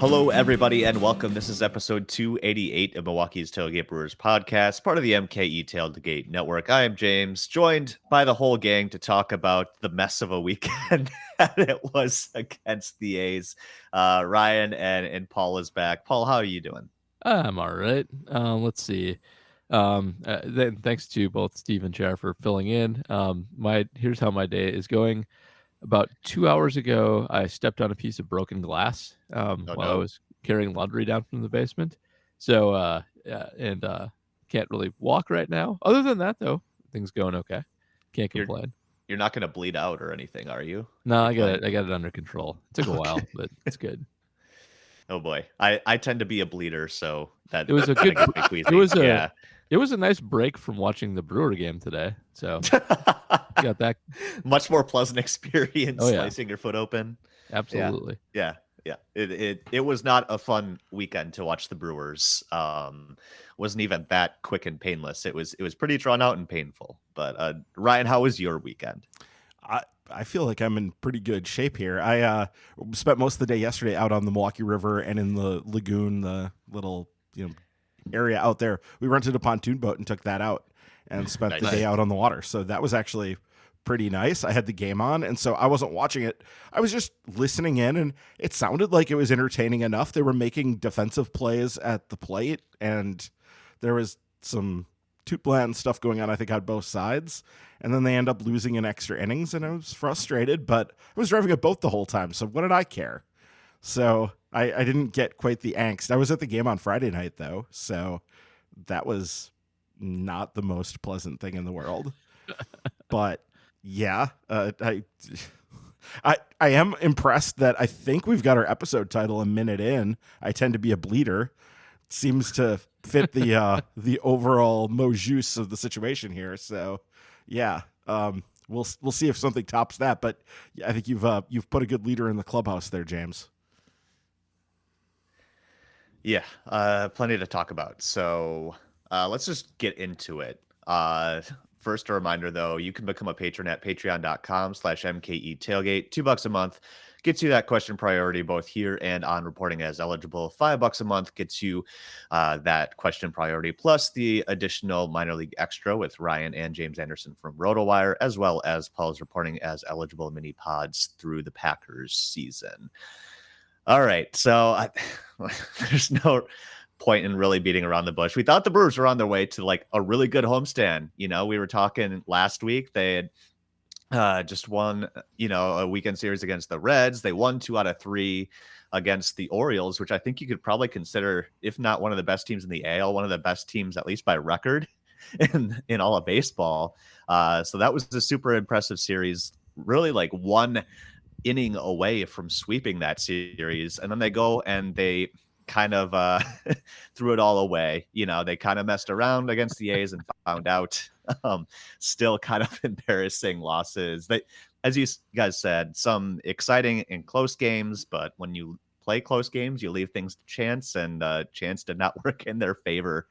Hello, everybody, and welcome. This is episode 288 of Milwaukee's Tailgate Brewers podcast, part of the MKE Tailgate Network. I am James, joined by the whole gang to talk about the mess of a weekend that it was against the A's. Ryan and Paul is back. Paul, how are you doing? I'm all right. Let's see. Then thanks to both Steve and Chair for filling in. Here's how my day is going. About 2 hours ago, I stepped on a piece of broken glass Oh, while I no. was carrying laundry down from the basement. So can't really walk right now. Other than that, though, things going okay. Can't You're complain. you're not going to bleed out or anything, are you? No, You're I got fine. it. I got it under control. It took a Okay. while, but it's good. Oh boy, I tend to be a bleeder, so that It was a kind of good. gets me It queasy. was a. Yeah. It was a nice break from watching the Brewer game today. So got that. Much more pleasant experience Oh yeah, slicing your foot open. Yeah, absolutely. yeah, yeah. It was not a fun weekend to watch the Brewers. Wasn't even that quick and painless. It was pretty drawn out and painful. But Ryan, how was your weekend? I feel like I'm in pretty good shape here. I spent most of the day yesterday out on the Milwaukee River and in the lagoon, the little area out there. We rented a pontoon boat and took that out and spent the Nice. day out on the water. So that was actually pretty nice. I had the game on, and so I wasn't watching it. I was just listening in, and it sounded like it was entertaining enough. They were making defensive plays at the plate, and there was some toot bland stuff going on, I think, on both sides. And then they end up losing in extra innings, and I was frustrated, but I was driving a boat the whole time, so what did I care? So I didn't get quite the angst. I was at the game on Friday night, though, so that was not the most pleasant thing in the world. But yeah, I am impressed that I think we've got our episode title a minute in. I tend to be a bleeder. Seems to fit the overall mojus of the situation here. So yeah, we'll see if something tops that. But I think you've put a good leader in the clubhouse there, James. Yeah, plenty to talk about. So let's just get into it. First, a reminder, though, you can become a patron at patreon.com/MKE Tailgate. $2 a month gets you that question priority both here and on reporting as eligible. $5 a month gets you that question priority, plus the additional minor league extra with Ryan and James Anderson from RotoWire, as well as Paul's reporting as eligible mini pods through the Packers season. All right, so there's no point in really beating around the bush. We thought the Brewers were on their way to like a really good homestand. We were talking last week. They had just won, a weekend series against the Reds. They won 2 out of 3 against the Orioles, which I think you could probably consider, if not one of the best teams in the AL, one of the best teams, at least by record, in all of baseball. So that was a super impressive series. Really like one inning away from sweeping that series. And then they go and they kind of threw it all away. They kind of messed around against the A's and found out. Still kind of embarrassing losses. As you guys said, some exciting and close games, but when you play close games, you leave things to chance, and chance did not work in their favor.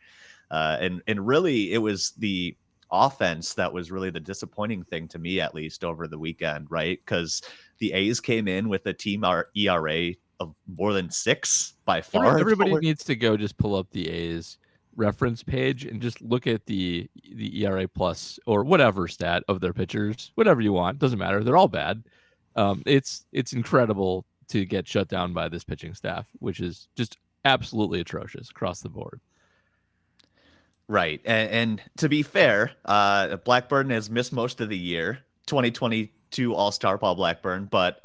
And really, it was the offense that was really the disappointing thing to me, at least over the weekend, right? Because the A's came in with a team ERA of more than 6 by far. Everybody needs to go just pull up the A's reference page and just look at the ERA plus or whatever stat of their pitchers, whatever you want, doesn't matter. They're all bad. It's incredible to get shut down by this pitching staff, which is just absolutely atrocious across the board. Right. And to be fair, Blackburn has missed most of the year, 2022 All-Star Paul Blackburn, but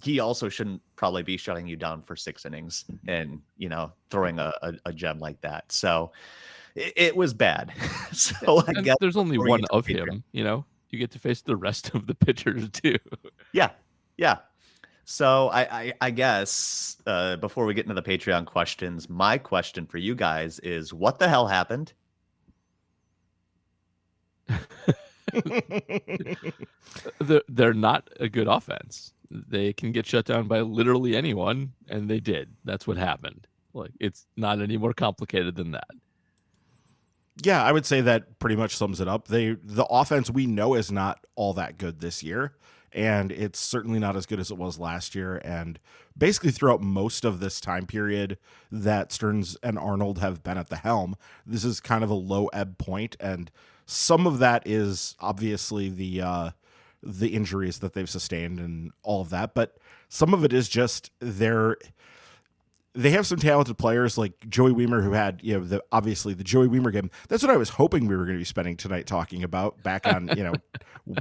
he also shouldn't probably be shutting you down for 6 innings and, throwing a gem like that. So it was bad. So I guess there's only one of him, you get to face the rest of the pitchers too. Yeah. Yeah. So I guess before we get into the Patreon questions, my question for you guys is, what the hell happened? They're not a good offense. They can get shut down by literally anyone, and they did. That's what happened. Like, it's not any more complicated than that. Yeah, I would say that pretty much sums it up. The offense we know is not all that good this year, and it's certainly not as good as it was last year. And basically throughout most of this time period that Stearns and Arnold have been at the helm, this is kind of a low ebb point, and some of that is obviously the injuries that they've sustained and all of that, but some of it is just they have some talented players like Joey Weimer, who had, obviously the Joey Weimer game. That's what I was hoping we were going to be spending tonight talking about back on,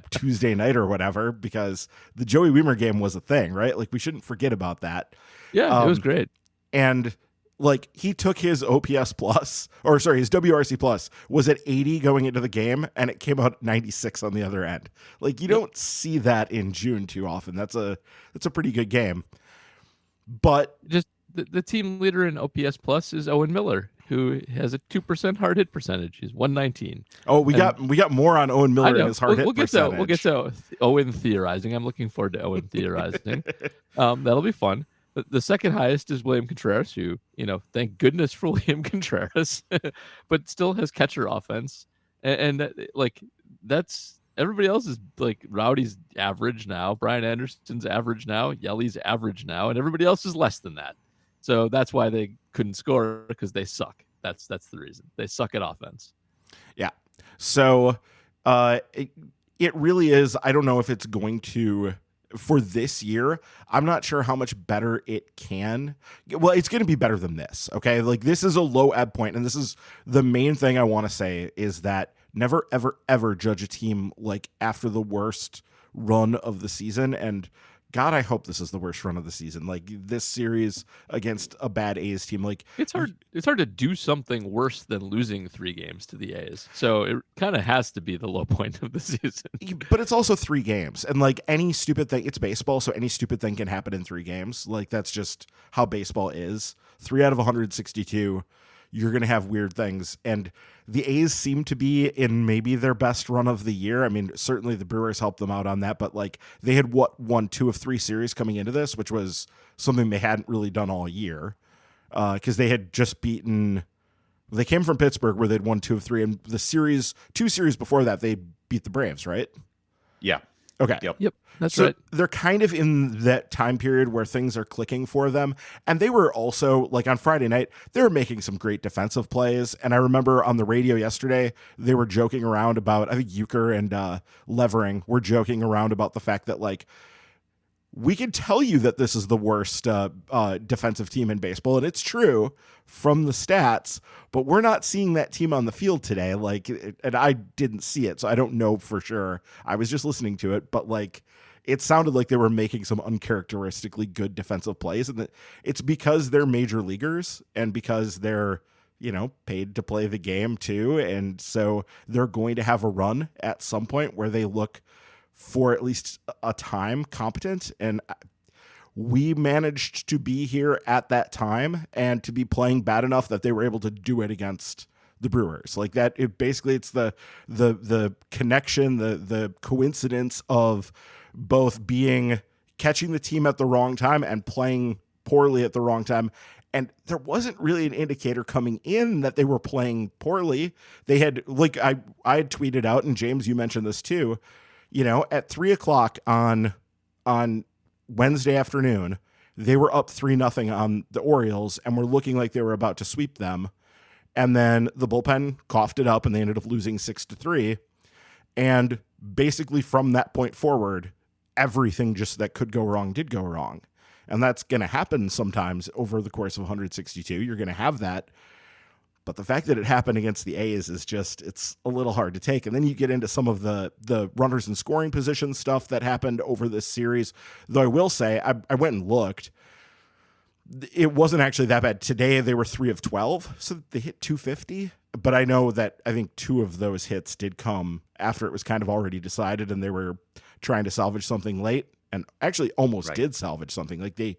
Tuesday night or whatever, because the Joey Weimer game was a thing, right? Like, we shouldn't forget about that. Yeah, it was great. And like, he took his OPS plus, or sorry, his WRC plus was at 80 going into the game, and it came out at 96 on the other end. Like, you don't see that in June too often. That's a pretty good game. But just the team leader in OPS plus is Owen Miller, who has a 2% hard hit percentage. He's 119. Oh, we got more on Owen Miller and his hard hit percentage. We'll get to Owen theorizing. I'm looking forward to Owen theorizing. That'll be fun. The second highest is William Contreras, who, thank goodness for William Contreras, but still has catcher offense. And that's everybody else is like Rowdy's average now, Brian Anderson's average now, Yelly's average now, and everybody else is less than that. So that's why they couldn't score, because they suck. That's the reason. They suck at offense. Yeah. So it really is. I don't know if it's going to, for this year, I'm not sure how much better it can. Well, it's going to be better than this. Okay. Like, this is a low ebb point, and this is the main thing I want to say, is that never, ever, ever judge a team like after the worst run of the season. And God, I hope this is the worst run of the season. Like, this series against a bad A's team, like, it's hard to do something worse than losing 3 games to the A's. So it kind of has to be the low point of the season. But it's also 3 games, and like, any stupid thing, it's baseball, so any stupid thing can happen in 3 games. Like, that's just how baseball is. 3 out of 162, you're going to have weird things. And the A's seem to be in maybe their best run of the year. I mean, certainly the Brewers helped them out on that, but like, they had won 2 of 3 series coming into this, which was something they hadn't really done all year. Because they had just they came from Pittsburgh, where they'd won 2 of 3, and the 2 series before that, they beat the Braves, right? Yeah. Okay. Yep. That's so right. They're kind of in that time period where things are clicking for them. And they were also, like, on Friday night, they were making some great defensive plays. And I remember on the radio yesterday, they were joking around about, I think Euchre and Levering were joking around about the fact that, like, we can tell you that this is the worst defensive team in baseball, and it's true from the stats, but we're not seeing that team on the field today. Like, and I didn't see it, so I don't know for sure. I was just listening to it, but like, it sounded like they were making some uncharacteristically good defensive plays, and that it's because they're major leaguers and because they're, paid to play the game too, and so they're going to have a run at some point where they look, for at least a time, competent. And we managed to be here at that time and to be playing bad enough that they were able to do it against the Brewers. Like that, it's the connection, the coincidence of both catching the team at the wrong time and playing poorly at the wrong time. And there wasn't really an indicator coming in that they were playing poorly. They had, like, I had tweeted out, and James, you mentioned this too, at 3:00 on Wednesday afternoon, they were up 3-0 on the Orioles and were looking like they were about to sweep them. And then the bullpen coughed it up, and they ended up losing 6-3. And basically from that point forward, everything just that could go wrong did go wrong. And that's going to happen sometimes over the course of 162. You're going to have that. But the fact that it happened against the A's is just, it's a little hard to take. And then you get into some of the runners in scoring position stuff that happened over this series. Though I will say, I went and looked. It wasn't actually that bad. Today they were 3 of 12, so they hit 250. But I know that I think 2 of those hits did come after it was kind of already decided, and they were trying to salvage something late, and actually almost did salvage something. Like they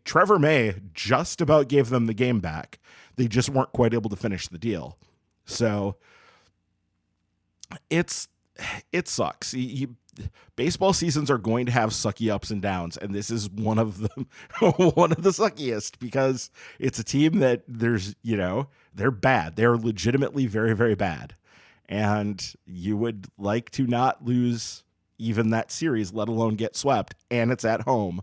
Trevor May just about gave them the game back. They just weren't quite able to finish the deal. So it sucks. Baseball seasons are going to have sucky ups and downs, and this is one of them, one of the suckiest, because it's a team that they're bad. They're legitimately very, very bad. And you would like to not lose even that series, let alone get swept, and it's at home.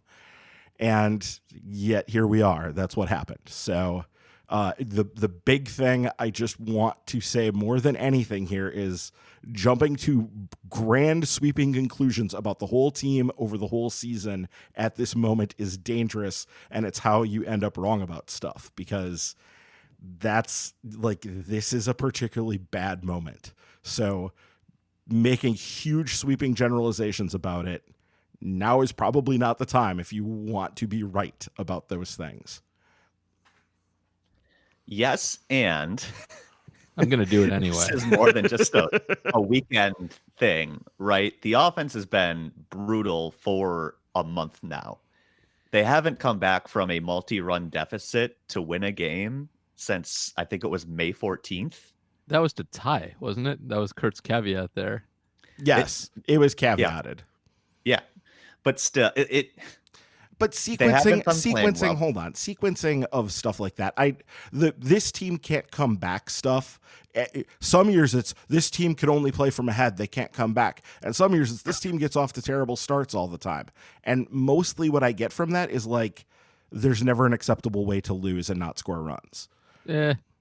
And yet here we are. That's what happened. So the big thing I just want to say more than anything here is jumping to grand sweeping conclusions about the whole team over the whole season at this moment is dangerous, and it's how you end up wrong about stuff, because that's like, this is a particularly bad moment. So making huge sweeping generalizations about it now is probably not the time if you want to be right about those things. Yes, and I'm going to do it anyway. this is more than just a weekend thing, right? The offense has been brutal for a month now. They haven't come back from a multi-run deficit to win a game since, I think it was May 14th. That was to tie, wasn't it? That was Kurt's caveat there. Yes, it was caveated. Yeah. But still, but sequencing, hold on, sequencing of stuff like that. This team can't come back stuff. Some years it's this team could only play from ahead, they can't come back. And some years it's this team gets off to terrible starts all the time. And mostly what I get from that is like, there's never an acceptable way to lose and not score runs.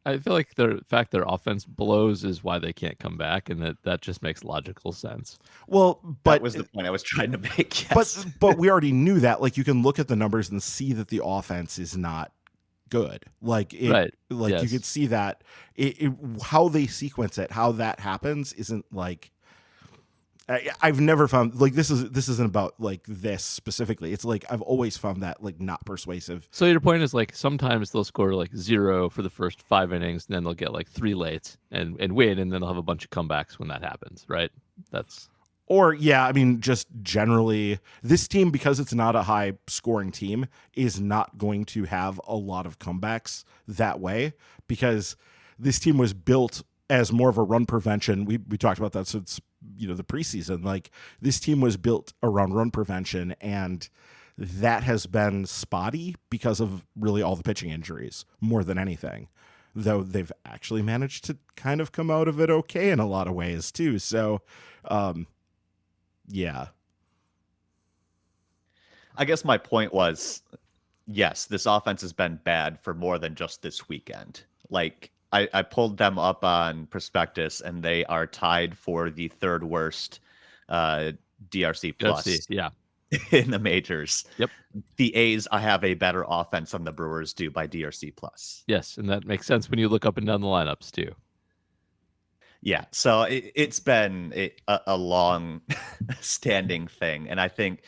I feel like the fact their offense blows is why they can't come back, and that just makes logical sense. Well, but that was the point I was trying to make. Yes. But we already knew that. Like, you can look at the numbers and see that the offense is not good. Like, right. Like, yes. You could see that how they sequence it, how that happens isn't like. I've never found like this isn't about like this specifically. It's like I've always found that like not persuasive. So your point is like sometimes they'll score like 0 for the first 5 innings, and then they'll get like 3 late and win, and then they'll have a bunch of comebacks when that happens, right? I mean, just generally this team, because it's not a high scoring team, is not going to have a lot of comebacks that way, because this team was built as more of a run prevention. We talked about that since the preseason. Like, this team was built around run prevention, and that has been spotty because of really all the pitching injuries more than anything, though they've actually managed to kind of come out of it okay in a lot of ways too. So yeah, I guess my point was, yes, this offense has been bad for more than just this weekend. Like, I pulled them up on Prospectus, and they are tied for the 3rd worst DRC plus yeah. in the majors. Yep. The A's have a better offense than the Brewers do by DRC plus. Yes, and that makes sense when you look up and down the lineups too. Yeah, so it's been a long standing thing. And I think,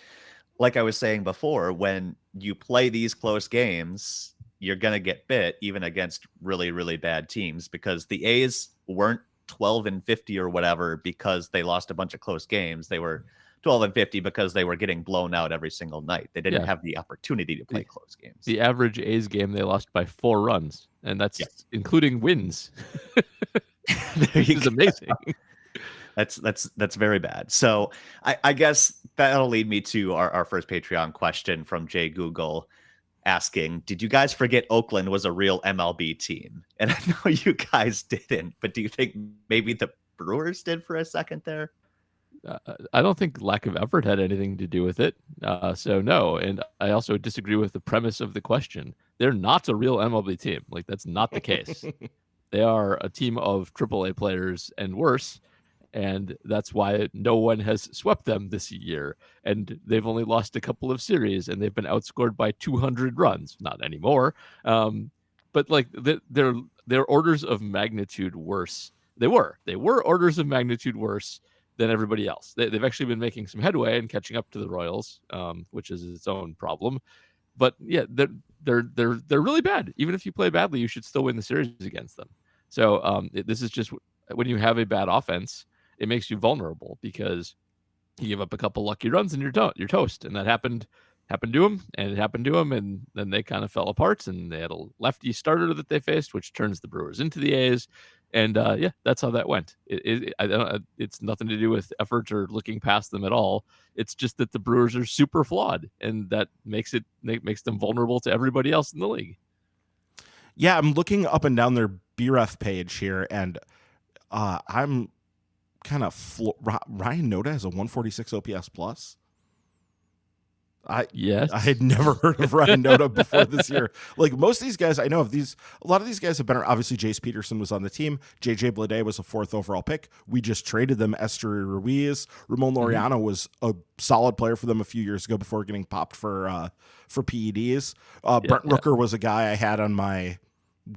like I was saying before, when you play these close games, you're going to get bit even against really, really bad teams, because the A's weren't 12-50 or whatever because they lost a bunch of close games. They were 12-50 because they were getting blown out every single night. They didn't have the opportunity to play close games. The average A's game, they lost by 4 runs, and that's including wins. This is amazing. That's very bad. So I guess that'll lead me to our first Patreon question from Jay Google, asking, did you guys forget Oakland was a real MLB team? And I know you guys didn't, but do you think maybe the Brewers did for a second there? I don't think lack of effort had anything to do with it. So no. And I also disagree with the premise of the question. They're not a real MLB team. Like, that's not the case. They are a team of AAA players and worse. And that's why no one has swept them this year. And they've only lost a couple of series, and they've been outscored by 200 runs. Not anymore. But like they're orders of magnitude worse. They were orders of magnitude worse than everybody else. They've actually been making some headway and catching up to the Royals, which is its own problem. But yeah, they're really bad. Even if you play badly, you should still win the series against them. So this is just when you have a bad offense, it makes you vulnerable because you give up a couple lucky runs and you're toast. And that happened to them, and it happened to them, and then they kind of fell apart, and they had a lefty starter that they faced, which turns the Brewers into the A's. And that's how that went. It's nothing to do with effort or looking past them at all. It's just that the Brewers are super flawed, and that makes them vulnerable to everybody else in the league. Yeah, I'm looking up and down their BREF page here, and I'm kind of Ryan Noda has a 146 OPS plus. Yes. I had never heard of Ryan Noda before this year. Like most of these guys I know of, a lot of these guys have been, obviously Jace Peterson was on the team. JJ Bleday was a 4th overall pick. We just traded them. Esther Ruiz. Ramon Laureano was a solid player for them a few years ago before getting popped for PEDs. Brent Rooker was a guy I had on my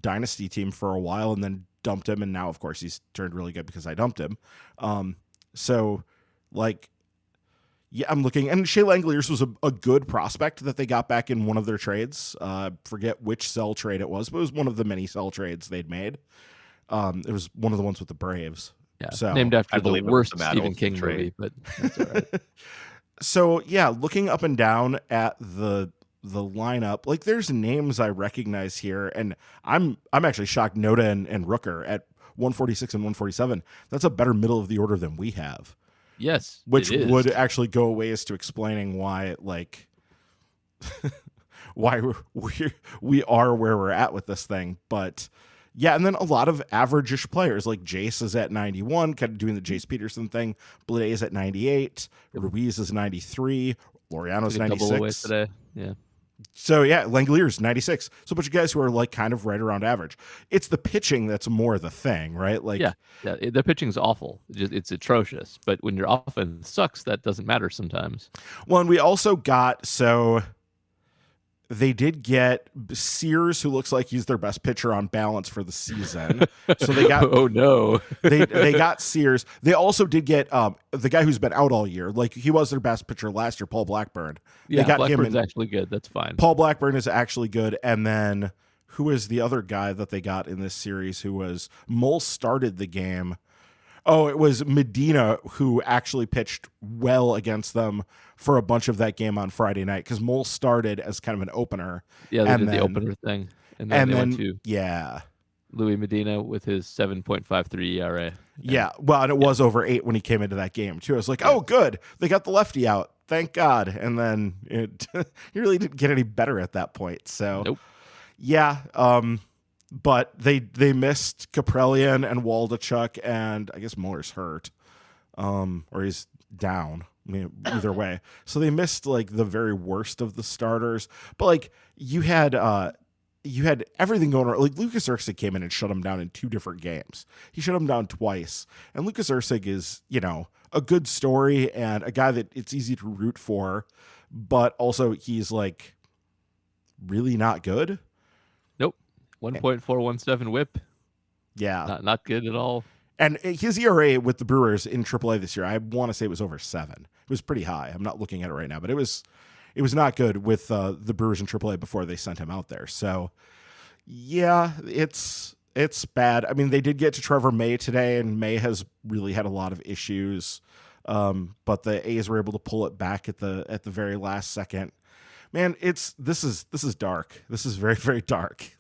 dynasty team for a while and then dumped him. And now of course he's turned really good because I dumped him. So like, yeah, I'm looking, and Shea Langoliers was a good prospect that they got back in one of their trades. Forget which sell trade it was, but it was one of the many sell trades they'd made. It was one of the ones with the Braves. Yeah, so named after I the worst Stephen King movie, but that's all right. So yeah, looking up and down at the lineup, like there's names I recognize here, and I'm actually shocked. Noda and Rooker at 146 and 147. That's a better middle of the order than we have. Yes, which would actually go a ways to explaining why, like, why we are where we're at with this thing. But yeah, and then a lot of average-ish players, like Jace is at 91, kind of doing the Jace Peterson thing. Bleday is at 98. Ruiz is 93. Laureano's 96. Today. Yeah. So yeah, Langoliers 96. So a bunch of guys who are like kind of right around average. It's the pitching that's more the thing, right? Like yeah, the pitching's awful. It's atrocious. But when your offense sucks, that doesn't matter sometimes. Well, and we also got they did get Sears, who looks like he's their best pitcher on balance for the season. So they got oh no, they got Sears. They also did get the guy who's been out all year. Like he was their best pitcher last year, Paul Blackburn. Yeah, they got Blackburn's him actually good. That's fine. Paul Blackburn is actually good. And then who is the other guy that they got in this series? Who was Mole started the game. Oh, it was Medina who actually pitched well against them for a bunch of that game on Friday night because Mole started as kind of an opener. Yeah, they did the opener thing. And then they went to Louis Medina with his 7.53 ERA. Yeah, well, and it was over 8 when he came into that game, too. I was like, oh, good. They got the lefty out. Thank God. And then he really didn't get any better at that point. So, nope. Yeah, but they missed Kaprelian and Waldachuk, and I guess Muller's hurt, or he's down. I mean, either way, so they missed like the very worst of the starters. But like you had everything going on. Like Lucas Erceg came in and shut him down in 2 different games. He shut him down twice, and Lucas Erceg is a good story and a guy that it's easy to root for, but also he's like really not good. 1.417 whip. Yeah. Not good at all. And his ERA with the Brewers in AAA this year, I want to say it was over 7. It was pretty high. I'm not looking at it right now, but it was not good with the Brewers in AAA before they sent him out there. So, yeah, it's bad. I mean, they did get to Trevor May today, and May has really had a lot of issues. But the A's were able to pull it back at the very last second. Man, this is dark. This is very, very dark.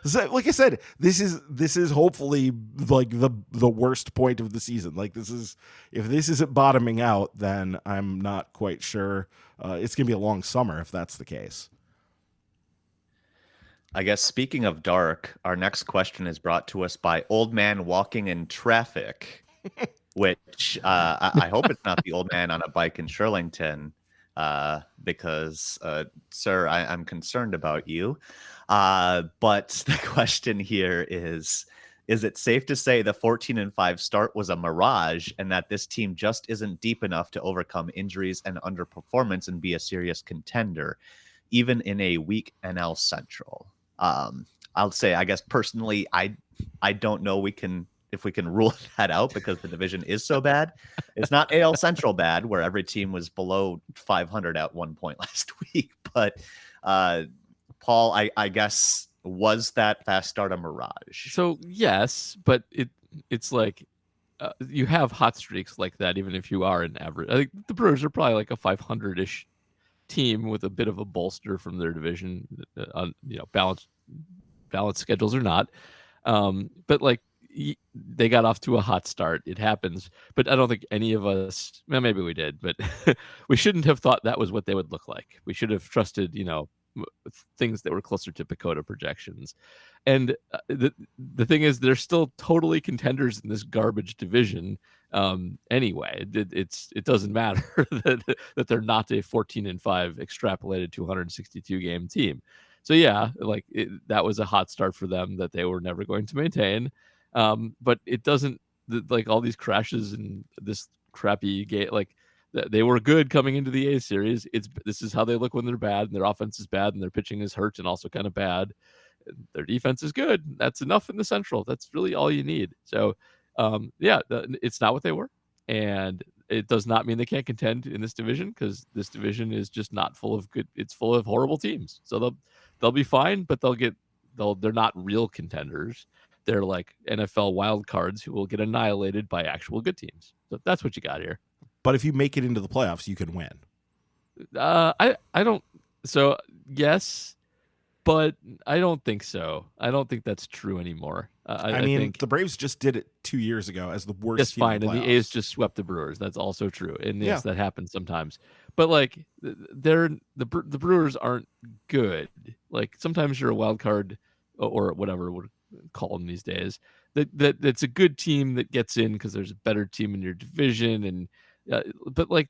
Like I said, this is hopefully like the worst point of the season. Like if this isn't bottoming out, then I'm not quite sure. It's gonna be a long summer if that's the case. I guess speaking of dark, our next question is brought to us by Old Man Walking in Traffic, which I hope it's not the old man on a bike in Shirlington. Because, sir, I'm concerned about you. But the question here is it safe to say the 14-5 start was a mirage and that this team just isn't deep enough to overcome injuries and underperformance and be a serious contender, even in a weak NL Central? I'll say, I guess, personally, I don't know if we can rule that out because the division is so bad. It's not AL Central bad, where every team was below 500 at one point last week. But Paul, I guess, was that fast start a mirage? So yes, but it's like you have hot streaks like that, even if you are an average. I think the Brewers are probably like a 500-ish team with a bit of a bolster from their division, balanced schedules or not. But like, they got off to a hot start. It happens, but I don't think any of us, well, maybe we did, but we shouldn't have thought that was what they would look like. We should have trusted, things that were closer to Pacoda projections. And the thing is, they're still totally contenders in this garbage division. Anyway, it doesn't matter that they're not a 14-5 extrapolated 262 game team. So yeah, like that was a hot start for them that they were never going to maintain. But it doesn't like all these crashes and this crappy game. Like they were good coming into the A series. This is how they look when they're bad, and their offense is bad, and their pitching is hurt and also kind of bad. Their defense is good. That's enough in the Central. That's really all you need. So it's not what they were, and it does not mean they can't contend in this division, because this division is just not full of good. It's full of horrible teams. So they'll be fine, but they're not real contenders. They're like NFL wild cards who will get annihilated by actual good teams. So that's what you got here. But if you make it into the playoffs, you can win. I don't. So yes, but I don't think so. I don't think that's true anymore. I mean, think the Braves just did it 2 years ago as the worst that's team fine, in the and the playoffs. A's just swept the Brewers. That's also true, and yes, Yeah. that happens sometimes. But like, the Brewers aren't good. Like sometimes you're a wild card or whatever we'll call them these days. That's a good team that gets in because there's a better team in your division, and but like.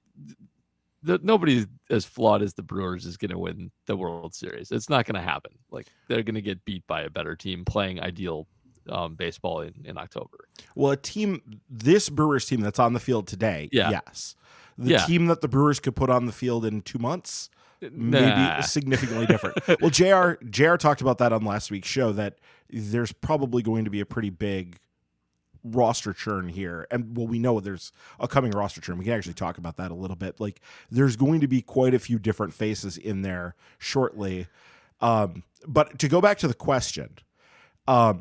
Nobody as flawed as the Brewers is going to win the World Series. It's not going to happen. Like they're going to get beat by a better team playing ideal baseball in October. Well, this Brewers team that's on the field today, yes. The team that the Brewers could put on the field in 2 months, maybe significantly different. Well, JR talked about that on last week's show, that there's probably going to be a pretty big roster churn here, and we know there's a coming roster churn. We can actually talk about that a little bit. Like there's going to be quite a few different faces in there shortly. But to go back to the question, I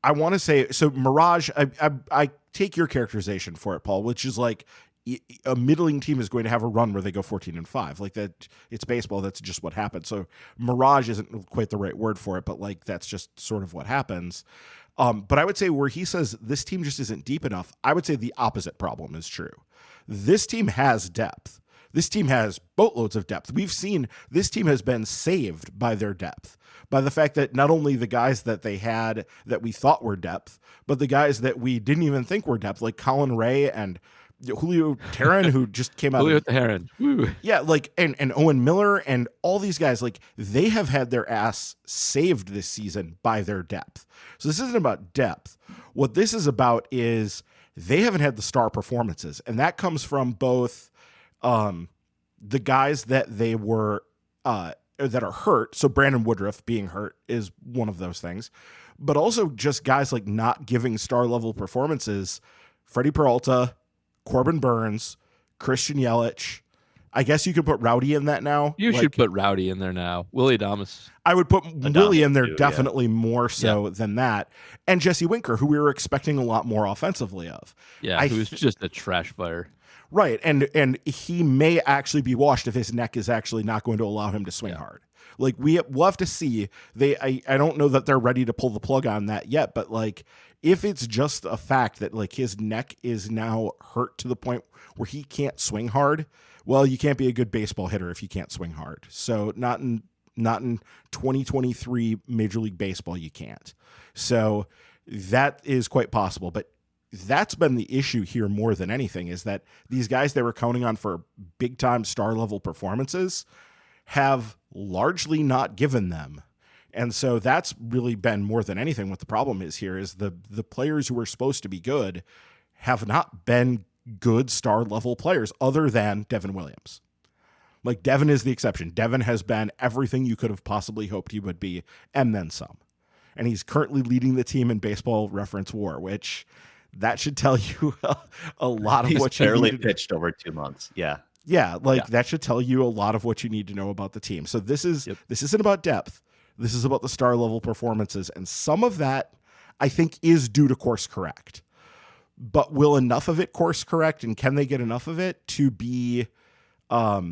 want to say, so Mirage, I take your characterization for it, Paul, which is like a middling team is going to have a run where they go 14-5. Like that, it's baseball. That's just what happens. So Mirage isn't quite the right word for it, but like that's just sort of what happens. But I would say where he says this team just isn't deep enough, I would say the opposite problem is true. This team has depth. This team has boatloads of depth. We've seen this team has been saved by their depth, by the fact that not only the guys that they had that we thought were depth, but the guys that we didn't even think were depth, like Colin Ray and Julio Teheran, who just came out. Julio Teheran. Woo. Yeah, like and Owen Miller and all these guys, like they have had their ass saved this season by their depth. So this isn't about depth. What this is about is they haven't had the star performances, and that comes from both the guys that they were that are hurt. So Brandon Woodruff being hurt is one of those things, but also just guys like not giving star level performances. Freddie Peralta, Corbin Burns, Christian Yelich. I guess you could put Rowdy in that now. You should put Rowdy in there now. Willie Adames. I would put Willie in there too, definitely more so than that. And Jesse Winker, who we were expecting a lot more offensively of. Yeah, who's just a trash fire. Right. And he may actually be washed if his neck is actually not going to allow him to swing hard. Like we'll have to see. I don't know that they're ready to pull the plug on that yet, but like if it's just a fact that like his neck is now hurt to the point where he can't swing hard, well, you can't be a good baseball hitter if you can't swing hard. So not in 2023 Major League Baseball, you can't. So that is quite possible, but that's been the issue here more than anything, is that these guys they were counting on for big time star level performances have largely not given them. And so that's really been more than anything what the problem is here, is the players who are supposed to be good have not been good star level players other than Devin Williams. Like Devin is the exception. Devin has been everything you could have possibly hoped he would be, and then some. And he's currently leading the team in Baseball Reference WAR, which that should tell you a lot of what you barely need. pitched over 2 months. Yeah. Yeah, that should tell you a lot of what you need to know about the team. So this isn't about depth. This is about the star level performances, and some of that I think is due to course correct. But will enough of it course correct, and can they get enough of it to be a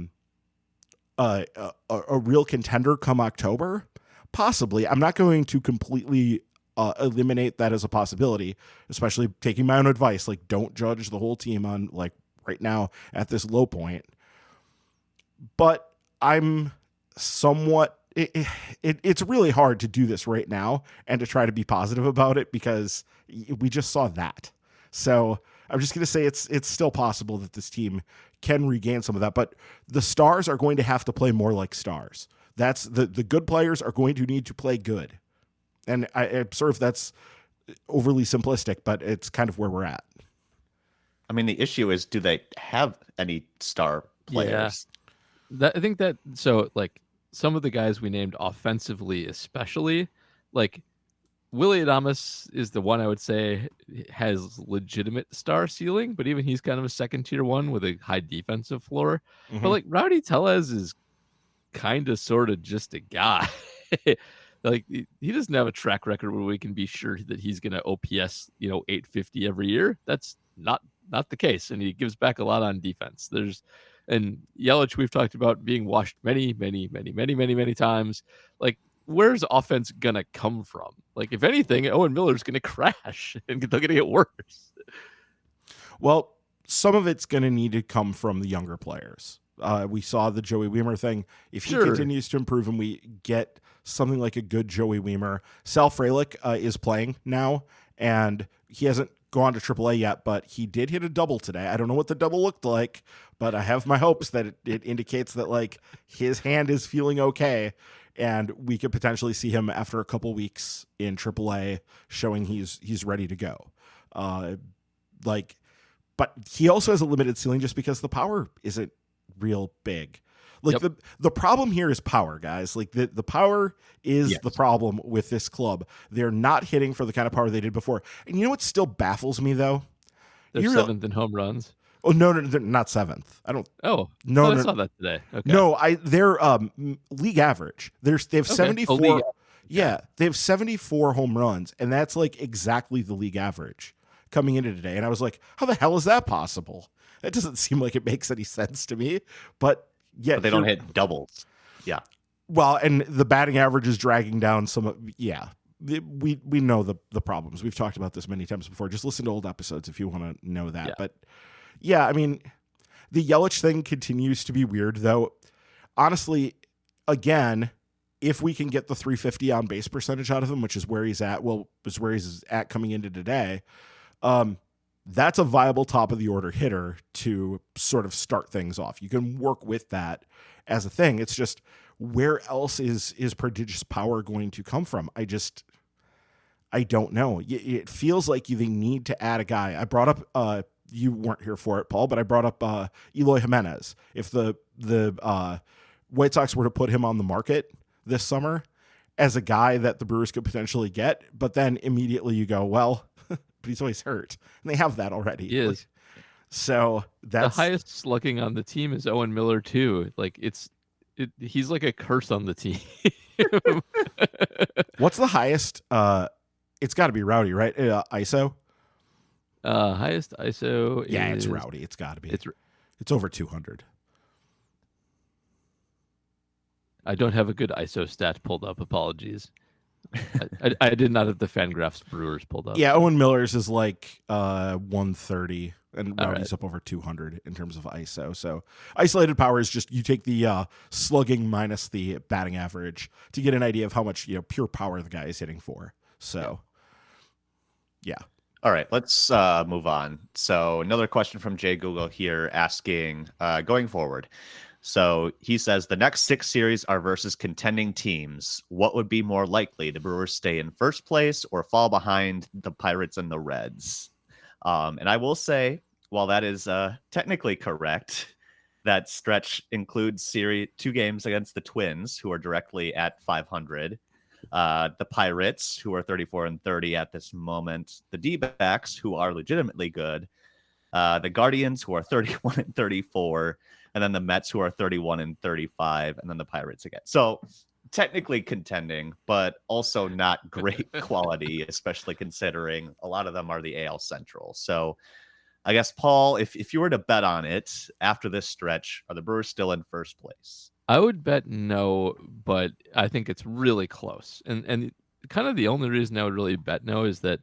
real contender come October? Possibly. I'm not going to completely eliminate that as a possibility, especially taking my own advice. Like, don't judge the whole team on like right now at this low point. But I'm somewhat. It's really hard to do this right now and to try to be positive about it because we just saw that. So I'm just going to say it's still possible that this team can regain some of that, but the stars are going to have to play more like stars. That's the good players are going to need to play good. And I sort of, that's overly simplistic, but it's kind of where we're at. I mean, the issue is, do they have any star players? I think that, so like some of the guys we named offensively, especially, like Willie Adames is the one I would say has legitimate star ceiling, but even he's kind of a second tier one with a high defensive floor. But like Rowdy Tellez is kind of sort of just a guy. Like he doesn't have a track record where we can be sure that he's going to OPS, 850 every year. That's not the case, and he gives back a lot on defense. And Yelich, we've talked about being washed many times. Like, where's offense gonna come from? Like, if anything, Owen Miller's gonna crash, and they're gonna get worse. Well, some of it's gonna need to come from the younger players. We saw the Joey Wiemer thing. If he continues to improve and we get something like a good Joey Wiemer, Sal Frelick is playing now, and he hasn't gone to AAA yet, but he did hit a double today. I don't know what the double looked like, but I have my hopes that it indicates that like his hand is feeling okay, and we could potentially see him after a couple weeks in AAA showing he's ready to go. But he also has a limited ceiling just because the power isn't real big. Like the problem here is power, guys. Like the power is the problem with this club. They're not hitting for the kind of power they did before. And you know what still baffles me though? They're seventh in home runs. Oh no, they're not seventh. I don't. Oh no, I saw that today. Okay. No, they're league average. They have 74. They have 74 home runs, and that's like exactly the league average coming into today. And I was like, how the hell is that possible? That doesn't seem like it makes any sense to me. But they don't hit doubles. Yeah. Well, and the batting average is dragging down some. Yeah. We know the problems. We've talked about this many times before. Just listen to old episodes if you want to know that. Yeah. But yeah, I mean, the Yelich thing continues to be weird, though. Honestly, again, if we can get the 350 on base percentage out of him, which is where he's at, coming into today, that's a viable top of the order hitter to sort of start things off. You can work with that as a thing. It's just, where else is prodigious power going to come from? I don't know. It feels like they need to add a guy. I brought up, you weren't here for it, Paul, but I brought up Eloy Jimenez. If the White Sox were to put him on the market this summer as a guy that the Brewers could potentially get, but then immediately you go, well, but he's always hurt. And they have that already. He is. So that's the highest slugging on the team is Owen Miller too. Like he's like a curse on the team. What's the highest? It's got to be Rowdy, right? ISO. Highest ISO. Yeah, it's Rowdy. It's got to be. It's over 200. I don't have a good ISO stat pulled up. Apologies. I did not have the Fangraphs Brewers pulled up. Yeah, Owen Miller's is like 130, and Rowdy's up over 200 in terms of ISO. So isolated power is just you take the slugging minus the batting average to get an idea of how much pure power the guy is hitting for. So, yeah. All right, let's move on. So another question from Jay Google here asking, going forward. So he says the next 6 series are versus contending teams. What would be more likely? The Brewers stay in first place or fall behind the Pirates and the Reds? And I will say, while that is technically correct, that stretch includes 2 games against the Twins, who are directly at 500. The Pirates, who are 34-30 at this moment. The D-backs, who are legitimately good. The Guardians, who are 31-34. And then the Mets, who are 31-35, and then the Pirates again. So technically contending, but also not great quality, especially considering a lot of them are the AL Central. So I guess, Paul, if you were to bet on it after this stretch, are the Brewers still in first place? I would bet no, but I think it's really close. And kind of the only reason I would really bet no is that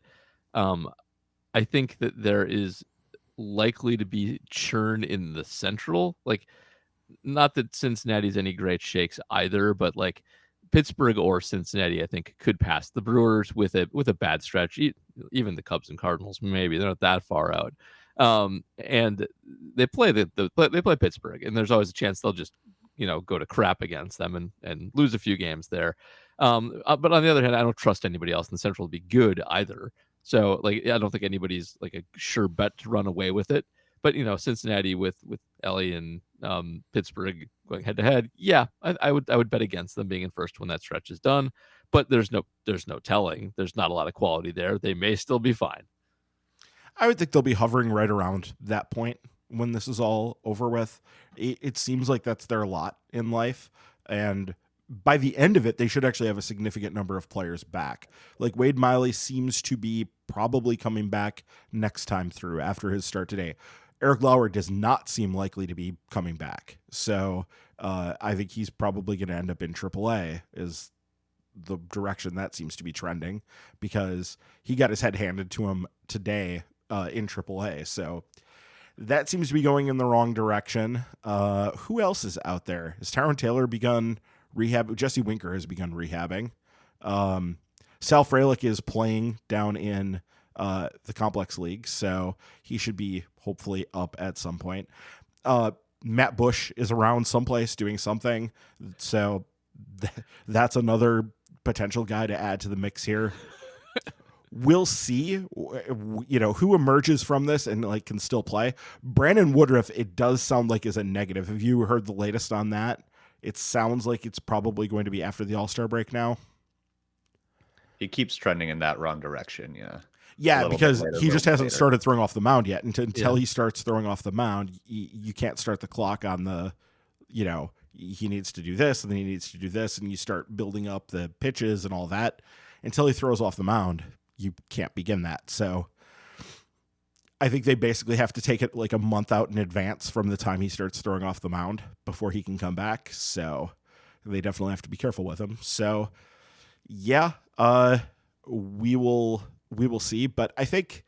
I think that there is likely to be churn in the Central. Like, not that Cincinnati's any great shakes either, but like Pittsburgh or Cincinnati, I think, could pass the Brewers with a bad stretch. Even the Cubs and Cardinals, maybe they're not that far out. And they play they play Pittsburgh, and there's always a chance they'll just go to crap against them and lose a few games there. But on the other hand, I don't trust anybody else in the Central to be good either. So like I don't think anybody's like a sure bet to run away with it. But Cincinnati with LA and Pittsburgh going head to head, yeah, I would bet against them being in first when that stretch is done. But there's no telling. There's not a lot of quality there. They may still be fine. I would think they'll be hovering right around that point when this is all over with. It seems like that's their lot in life. And by the end of it, they should actually have a significant number of players back. Like Wade Miley seems to be probably coming back next time through after his start today. Eric Lauer does not seem likely to be coming back. So I think he's probably going to end up in AAA is the direction that seems to be trending, because he got his head handed to him today in AAA. So that seems to be going in the wrong direction. Who else is out there? Has Tyrone Taylor begun rehab? Jesse Winker has begun rehabbing. Sal Frelick is playing down in the Complex League, so he should be hopefully up at some point. Matt Bush is around someplace doing something, so that's another potential guy to add to the mix here. We'll see, who emerges from this and like can still play. Brandon Woodruff, it does sound like is a negative. Have you heard the latest on that? It sounds like it's probably going to be after the All-Star break now. He keeps trending in that wrong direction, yeah. Yeah, because he just hasn't started throwing off the mound yet. Until he starts throwing off the mound, you can't start the clock on the, he needs to do this and then he needs to do this, and you start building up the pitches and all that. Until he throws off the mound, you can't begin that. So I think they basically have to take it like a month out in advance from the time he starts throwing off the mound before he can come back. So they definitely have to be careful with him. So yeah, we will see. But I think,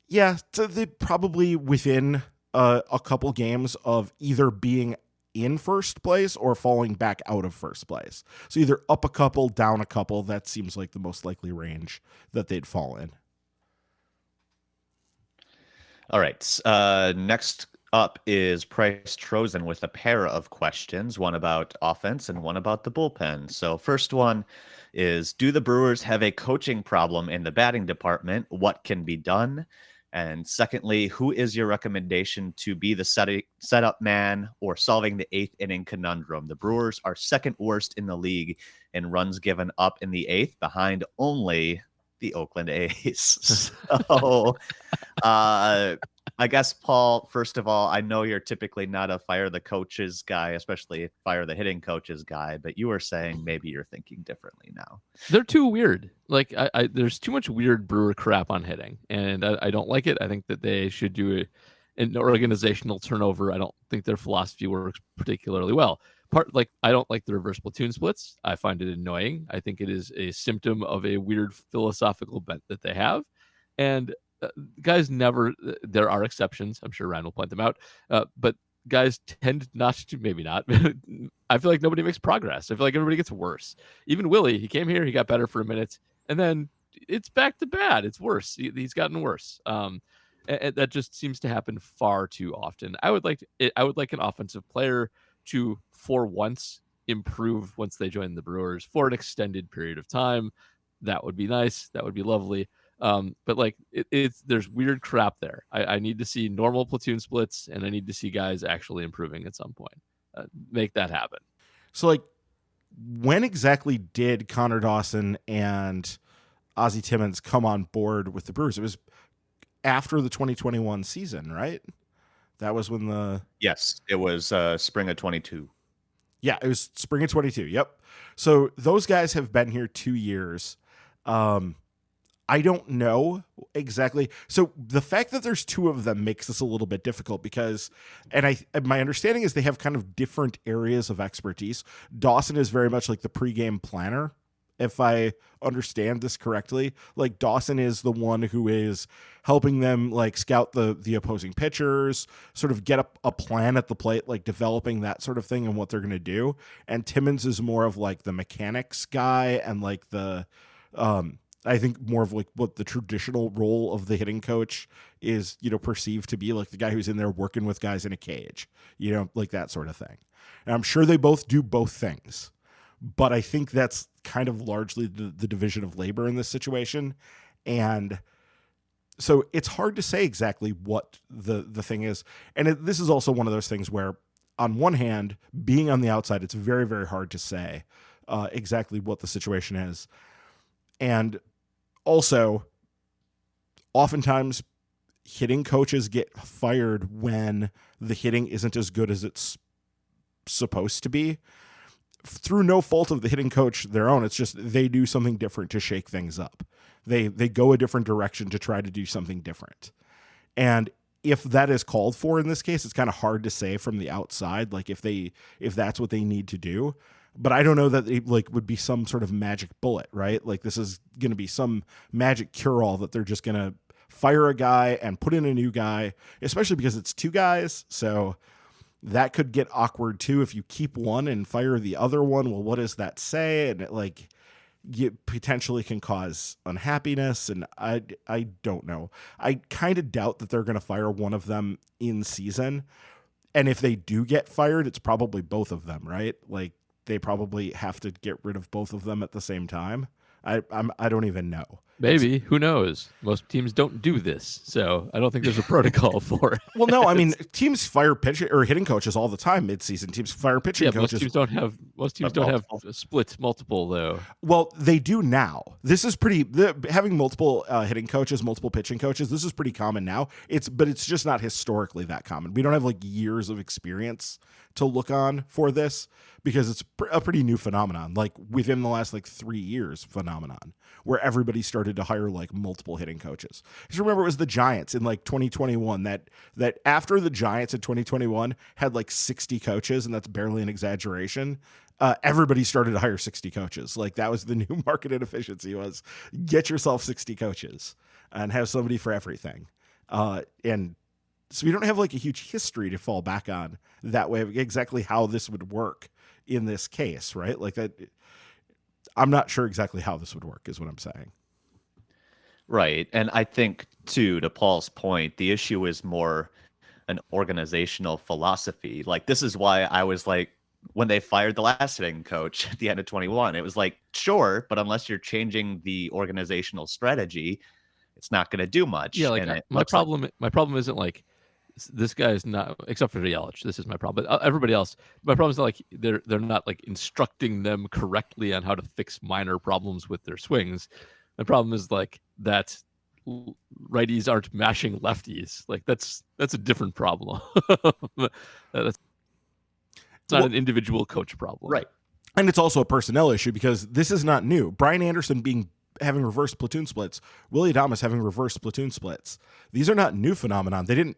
so they probably within a couple games of either being in first place or falling back out of first place. So either up a couple, down a couple. That seems like the most likely range that they'd fall in. All right. Next up is Price Trozen with a pair of questions, one about offense and one about the bullpen. So first one is, do the Brewers have a coaching problem in the batting department? What can be done? And secondly, who is your recommendation to be the setup man or solving the 8th inning conundrum? The Brewers are second worst in the league in runs given up in the 8th, behind only the Oakland A's. So I guess, Paul, first of all, I know you're typically not a fire the coaches guy, especially fire the hitting coaches guy, but you were saying maybe you're thinking differently now. They're too weird. Like there's too much weird Brewer crap on hitting, and I don't like it. I think that they should do an organizational turnover. I don't think their philosophy works particularly well. I don't like the reverse platoon splits. I find it annoying. I think it is a symptom of a weird philosophical bent that they have. And guys never, there are exceptions. I'm sure Ryan will point them out. But guys tend not to, maybe not. I feel like nobody makes progress. I feel like everybody gets worse. Even Willie, he came here, he got better for a minute, and then it's back to bad. It's worse. He's gotten worse. And that just seems to happen far too often. I would like an offensive player to, for once, improve once they join the Brewers for an extended period of time. That would be nice. That would be lovely. But like there's weird crap there. I need to see normal platoon splits, and I need to see guys actually improving at some point. Make that happen. So like, when exactly did Connor Dawson and Ozzie Timmons come on board with the Brewers? It was after the 2021 season, right? That was when Yes, it was spring of 22. Yeah, it was spring of 22. Yep. So those guys have been here 2 years. I don't know exactly. So the fact that there's two of them makes this a little bit difficult because, my understanding is they have kind of different areas of expertise. Dawson is very much like the pregame planner, if I understand this correctly. Like Dawson is the one who is helping them like scout the opposing pitchers, sort of get a plan at the plate, like developing that sort of thing and what they're going to do. And Timmons is more of like the mechanics guy and like the I think more of like what the traditional role of the hitting coach is, perceived to be, like the guy who's in there working with guys in a cage, like that sort of thing. And I'm sure they both do both things, but I think that's kind of largely the division of labor in this situation. And so it's hard to say exactly what the thing is. And this is also one of those things where, on one hand, being on the outside, it's very, very hard to say exactly what the situation is. And also, oftentimes, hitting coaches get fired when the hitting isn't as good as it's supposed to be, through no fault of the hitting coach their own. It's just they do something different to shake things up. They go a different direction to try to do something different. And if that is called for in this case, it's kind of hard to say from the outside, like if that's what they need to do. But I don't know that it would be some sort of magic bullet, right? Like this is going to be some magic cure-all that they're just going to fire a guy and put in a new guy, especially because it's two guys. So that could get awkward too. If you keep one and fire the other one, well, what does that say? And you potentially can cause unhappiness. And I don't know. I kind of doubt that they're going to fire one of them in season. And if they do get fired, it's probably both of them, right? Like they probably have to get rid of both of them at the same time. I don't even know. Maybe. Who knows? Most teams don't do this, so I don't think there's a protocol for it. Well, no, I mean, teams fire pitch or hitting coaches all the time mid-season. Teams fire pitching coaches. Most teams don't have splits multiple though. Well, they do now. This is having multiple hitting coaches, multiple pitching coaches. This is pretty common now. But it's just not historically that common. We don't have years of experience to look on for this because it's a pretty new phenomenon. Like within the last 3 years phenomenon where everybody started to hire multiple hitting coaches. Just remember, it was the Giants in 2021 that after the Giants in 2021 had 60 coaches, and that's barely an exaggeration. Everybody started to hire 60 coaches. That was the new market inefficiency, was get yourself 60 coaches and have somebody for everything. And so we don't have a huge history to fall back on that way of exactly how this would work in this case, right? That. I'm not sure exactly how this would work is what I'm saying. Right. And I think too, to Paul's point, the issue is more an organizational philosophy. This is why I was when they fired the last hitting coach at the end of 21, it was sure, but unless you're changing the organizational strategy, it's not going to do much. Yeah, my problem isn't this guy is not, except for Yelich. This is my problem. But everybody else, my problem is not they're not instructing them correctly on how to fix minor problems with their swings. My problem is that righties aren't mashing lefties. That's a different problem. That's not an individual coach problem, right? And it's also a personnel issue because this is not new. Brian Anderson having reverse platoon splits, Willie Adames having reverse platoon splits. These are not new phenomenon. They didn't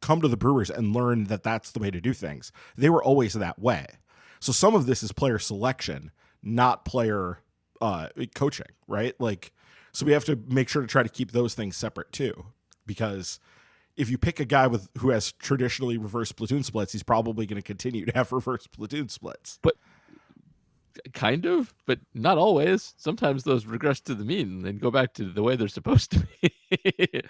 come to the Brewers and learn that that's the way to do things. They were always that way. So some of this is player selection, not player coaching, right? So we have to make sure to try to keep those things separate too, because if you pick a guy who has traditionally reverse platoon splits, he's probably going to continue to have reverse platoon splits. But not always. Sometimes those regress to the mean and go back to the way they're supposed to be.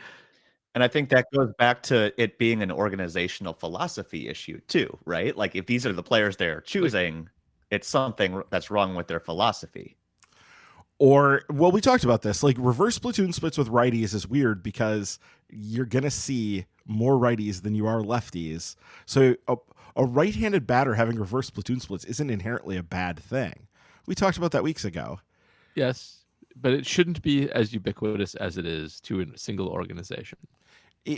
And I think that goes back to it being an organizational philosophy issue too, right? If these are the players they're choosing, it's something that's wrong with their philosophy. Or, well, we talked about this. Reverse platoon splits with righties is weird because you're going to see more righties than you are lefties. So a right-handed batter having reverse platoon splits isn't inherently a bad thing. We talked about that weeks ago. Yes, but it shouldn't be as ubiquitous as it is to a single organization.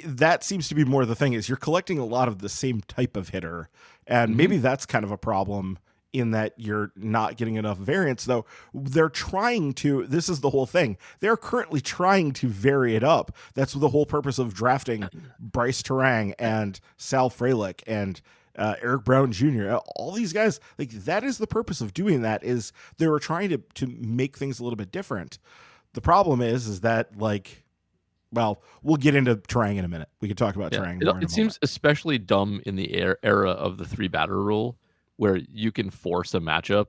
That seems to be more the thing, is you're collecting a lot of the same type of hitter. And maybe that's kind of a problem in that you're not getting enough variance, though they're trying to, this is the whole thing. They're currently trying to vary it up. That's the whole purpose of drafting Bryce Terang and Sal Frelick and Eric Brown Jr., all these guys. That is the purpose of doing that, is they were trying to make things a little bit different. The problem is that well, we'll get into Terang in a minute. We could talk about Terang more in a It seems especially dumb in the era of the 3-batter rule, where you can force a matchup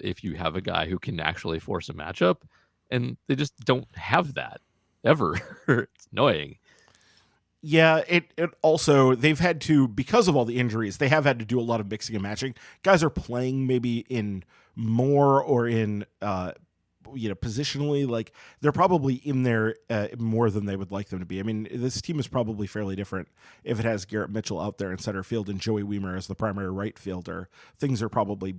if you have a guy who can actually force a matchup. and they just don't have that ever. It's annoying. Yeah, it also, they've had to, because of all the injuries, they have had to do a lot of mixing and matching. Guys are playing maybe in more or in positionally, like they're probably in there more than they would like them to be. I mean, this team is probably fairly different if it has Garrett Mitchell out there in center field and Joey Weimer as the primary right fielder. Things are probably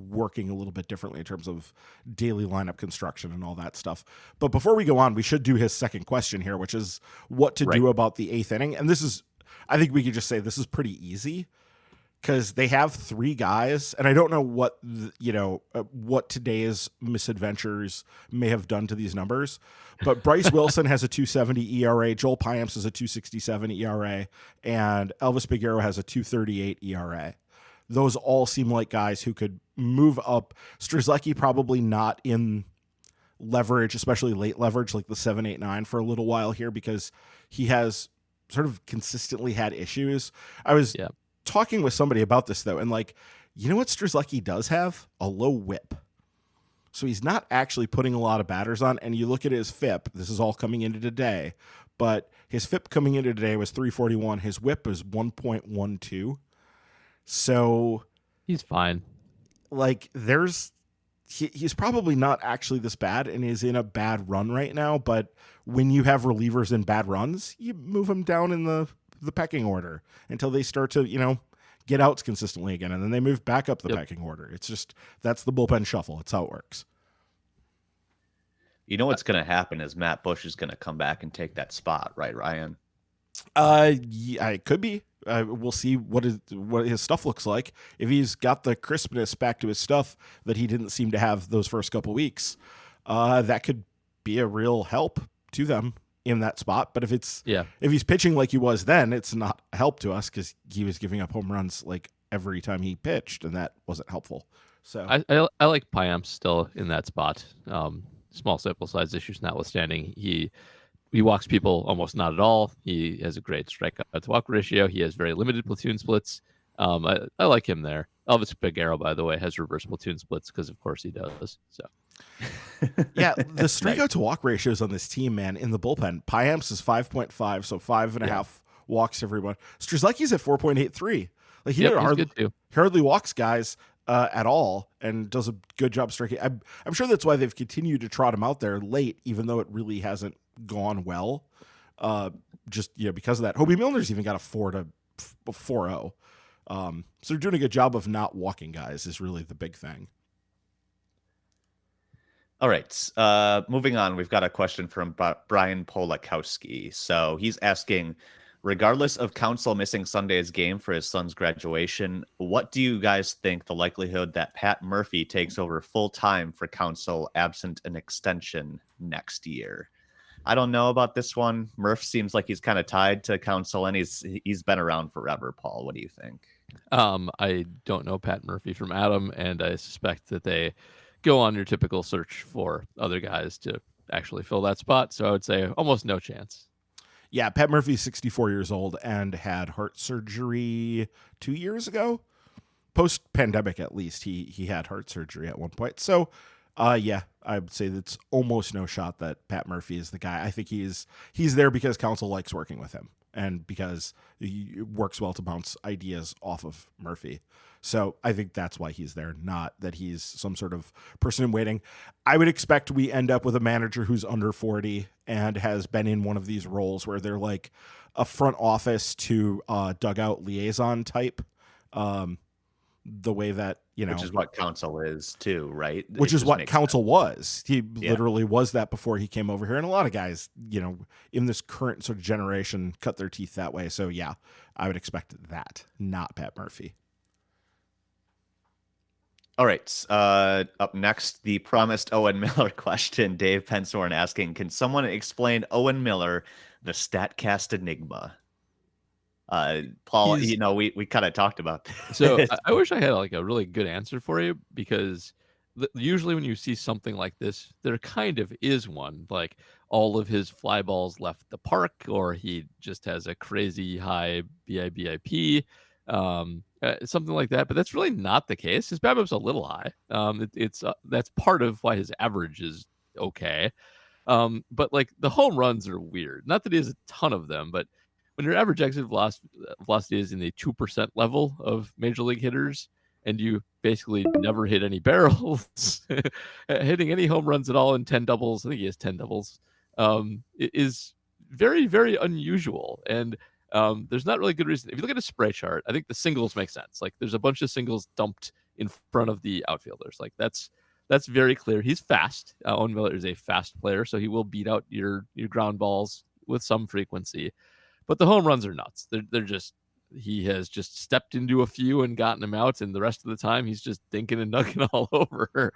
working a little bit differently in terms of daily lineup construction and all that stuff. But before we go on, we should do his second question here, which is what to do about the 8th inning. And this is, I think we could just say this is pretty easy because they have 3 guys, and I don't know what what today's misadventures may have done to these numbers, but Bryce Wilson has a 2.70 ERA, Joel Payamps has a 2.67 ERA, and Elvis Peguero has a 2.38 ERA. Those all seem like guys who could move up. Strzelecki probably not in leverage, especially late leverage, like the 7, 8, 9 for a little while here because he has sort of consistently had issues. I was talking with somebody about this though, and like, you know what Strzelecki does have? A low whip. So he's not actually putting a lot of batters on, and you look at his FIP, this is all coming into today, but his FIP coming into today was 341. His whip was 1.12. So he's fine. Like he's probably not actually this bad and is in a bad run right now. But when you have relievers in bad runs, you move them down in the pecking order until they start to, get outs consistently again. And then they move back up the pecking order. It's just, that's the bullpen shuffle. It's how it works. You know what's going to happen is Matt Bush is going to come back and take that spot, right, Ryan? Yeah, it could be. We'll see what his stuff looks like. If he's got the crispness back to his stuff that he didn't seem to have those first couple weeks, that could be a real help to them in that spot. But if he's pitching like he was then, it's not a help to us because he was giving up home runs like every time he pitched, and that wasn't helpful. So I like Payamps still in that spot. Small sample size issues notwithstanding, he walks people almost not at all. He has a great strikeout to walk ratio. He has very limited platoon splits. I like him there. Elvis Peguero, by the way, has reverse platoon splits because of course he does. So yeah, the strikeout to walk ratios on this team, man, in the bullpen, Payamps is 5.5, so 5.5 walks to everyone. Strzelecki's at 4.83. Like he hardly walks guys at all and does a good job striking. I'm sure that's why they've continued to trot him out there late, even though it really hasn't gone well. Just because of that. Hobie Milner's even got a 4.0. So they're doing a good job of not walking guys is really the big thing. All right. Moving on, we've got a question from Brian Polakowski. So he's asking, regardless of Counsell missing Sunday's game for his son's graduation, what do you guys think the likelihood that Pat Murphy takes over full time for Counsell absent an extension next year? I don't know about this one. Murph seems like he's kind of tied to Counsell, and he's been around forever. Paul, what do you think? I don't know Pat Murphy from Adam, and I suspect that they go on your typical search for other guys to actually fill that spot. So I would say almost no chance. Yeah, Pat Murphy's 64 years old and had heart surgery 2 years ago. Post-pandemic, at least, he had heart surgery at one point. So, yeah, I would say that's almost no shot that Pat Murphy is the guy. I think he's there because Counsell likes working with him and because he works well to bounce ideas off of Murphy. So I think that's why he's there, not that he's some sort of person in waiting. I would expect we end up with a manager who's under 40 and has been in one of these roles where they're like a front office to dugout liaison type. The way that, which is what Counsell is too, right? Which is what Counsell was. He literally was that before he came over here. And a lot of guys, in this current sort of generation cut their teeth that way. So yeah, I would expect that, not Pat Murphy. All right. Up next, the promised Owen Miller question. Dave Pensorn asking, can someone explain Owen Miller, the StatCast enigma? Paul, we kind of talked about this. So I wish I had like a really good answer for you, because usually when you see something like this, there kind of is one. Like all of his fly balls left the park, or he just has a crazy high BIP. Something like that, but that's really not the case. His BABIP's a little high. That's part of why his average is okay. But like the home runs are weird. Not that he has a ton of them, but when your average exit velocity is in the 2% level of major league hitters, and you basically never hit any barrels, hitting any home runs at all in 10 doubles, I think he has 10 doubles, is very, very unusual. And there's not really good reason. If you look at a spray chart, I think the singles make sense. Like there's a bunch of singles dumped in front of the outfielders. Like that's very clear. He's fast. Owen Miller is a fast player, so he will beat out your ground balls with some frequency. But the home runs are nuts. They're just, he has just stepped into a few and gotten them out, and the rest of the time he's just dinking and dunking all over.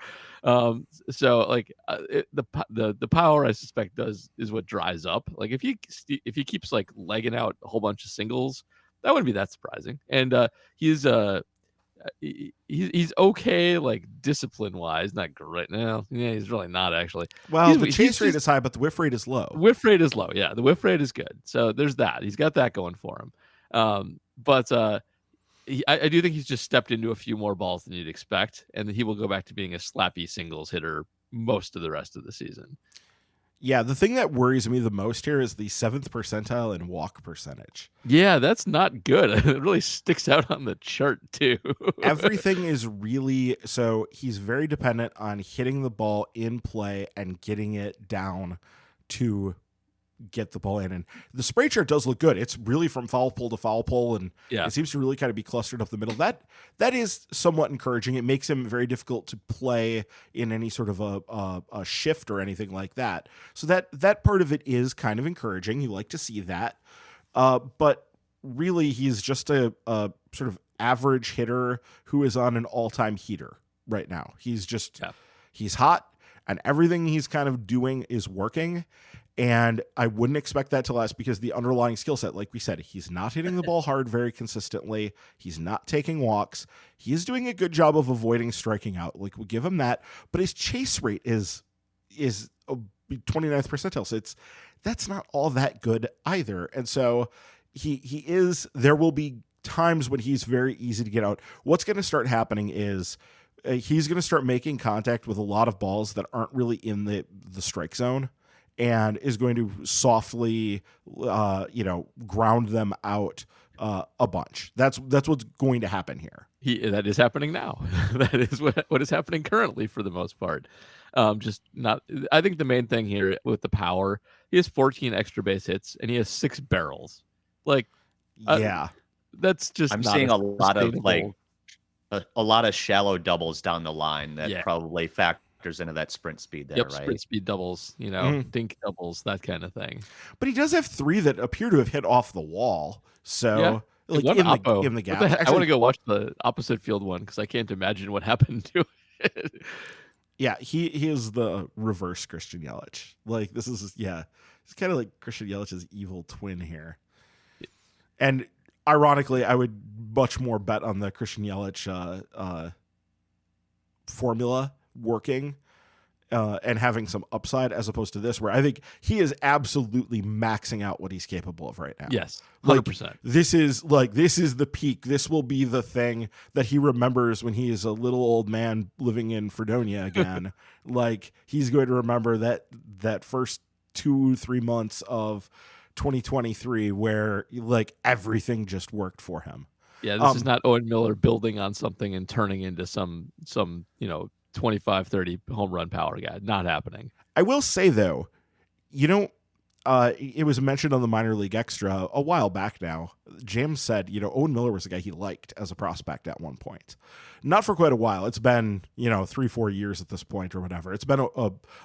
So like the power, I suspect, is what dries up. Like if he keeps like legging out a whole bunch of singles, that wouldn't be that surprising. And he's okay, like discipline wise, not great. No, yeah, he's really not actually. Well, the chase rate is high, but the whiff rate is low. Whiff rate is low. Yeah, the whiff rate is good. So there's that. He's got that going for him. But I do think he's just stepped into a few more balls than you'd expect, and he will go back to being a slappy singles hitter most of the rest of the season. Yeah, the thing that worries me the most here is the 7th percentile in walk percentage. Yeah, that's not good. It really sticks out on the chart too. Everything is really, so he's very dependent on hitting the ball in play and getting it down to get the ball in. And the spray chart does look good. It's really from foul pole to foul pole, and it seems to really kind of be clustered up the middle. That is somewhat encouraging. It makes him very difficult to play in any sort of a shift or anything like that. So that part of it is kind of encouraging. You like to see that. But really, he's just a sort of average hitter who is on an all-time heater right now. He's just, he's hot, and everything he's kind of doing is working. And I wouldn't expect that to last because the underlying skill set, like we said, he's not hitting the ball hard very consistently. He's not taking walks. He is doing a good job of avoiding striking out. Like, we'll give him that. But his chase rate is a 29th percentile. So that's not all that good either. And so he is, there will be times when he's very easy to get out. What's going to start happening is he's going to start making contact with a lot of balls that aren't really in the strike zone, and is going to softly, ground them out a bunch. That's what's going to happen here. That is happening now. That is what is happening currently for the most part. Just not. I think the main thing here with the power, he has 14 extra base hits and he has 6 barrels. Like, that's just. I'm seeing a lot of a lot of shallow doubles down the line that probably factors into that sprint speed there, right? Sprint speed doubles, dink doubles, that kind of thing. But he does have 3 that appear to have hit off the wall. So like in the gap. I want to go watch the opposite field one because I can't imagine what happened to it. Yeah, he is the reverse Christian Yelich. Like, this is it's kind of like Christian Yelich's evil twin here. And ironically, I would much more bet on the Christian Yelich formula working and having some upside as opposed to this, where I think he is absolutely maxing out what he's capable of right now. Yes, 100%. Like, this is the peak. This will be the thing that he remembers when he is a little old man living in Fredonia again. Like, he's going to remember that first 2-3 months of 2023 where like everything just worked for him. Yeah, this is not Owen Miller building on something and turning into some 25-30 home run power guy. Not happening. I will say, though, it was mentioned on the Minor League Extra a while back now. James said, Owen Miller was a guy he liked as a prospect at one point. Not for quite a while. It's been, 3-4 years at this point or whatever. It's been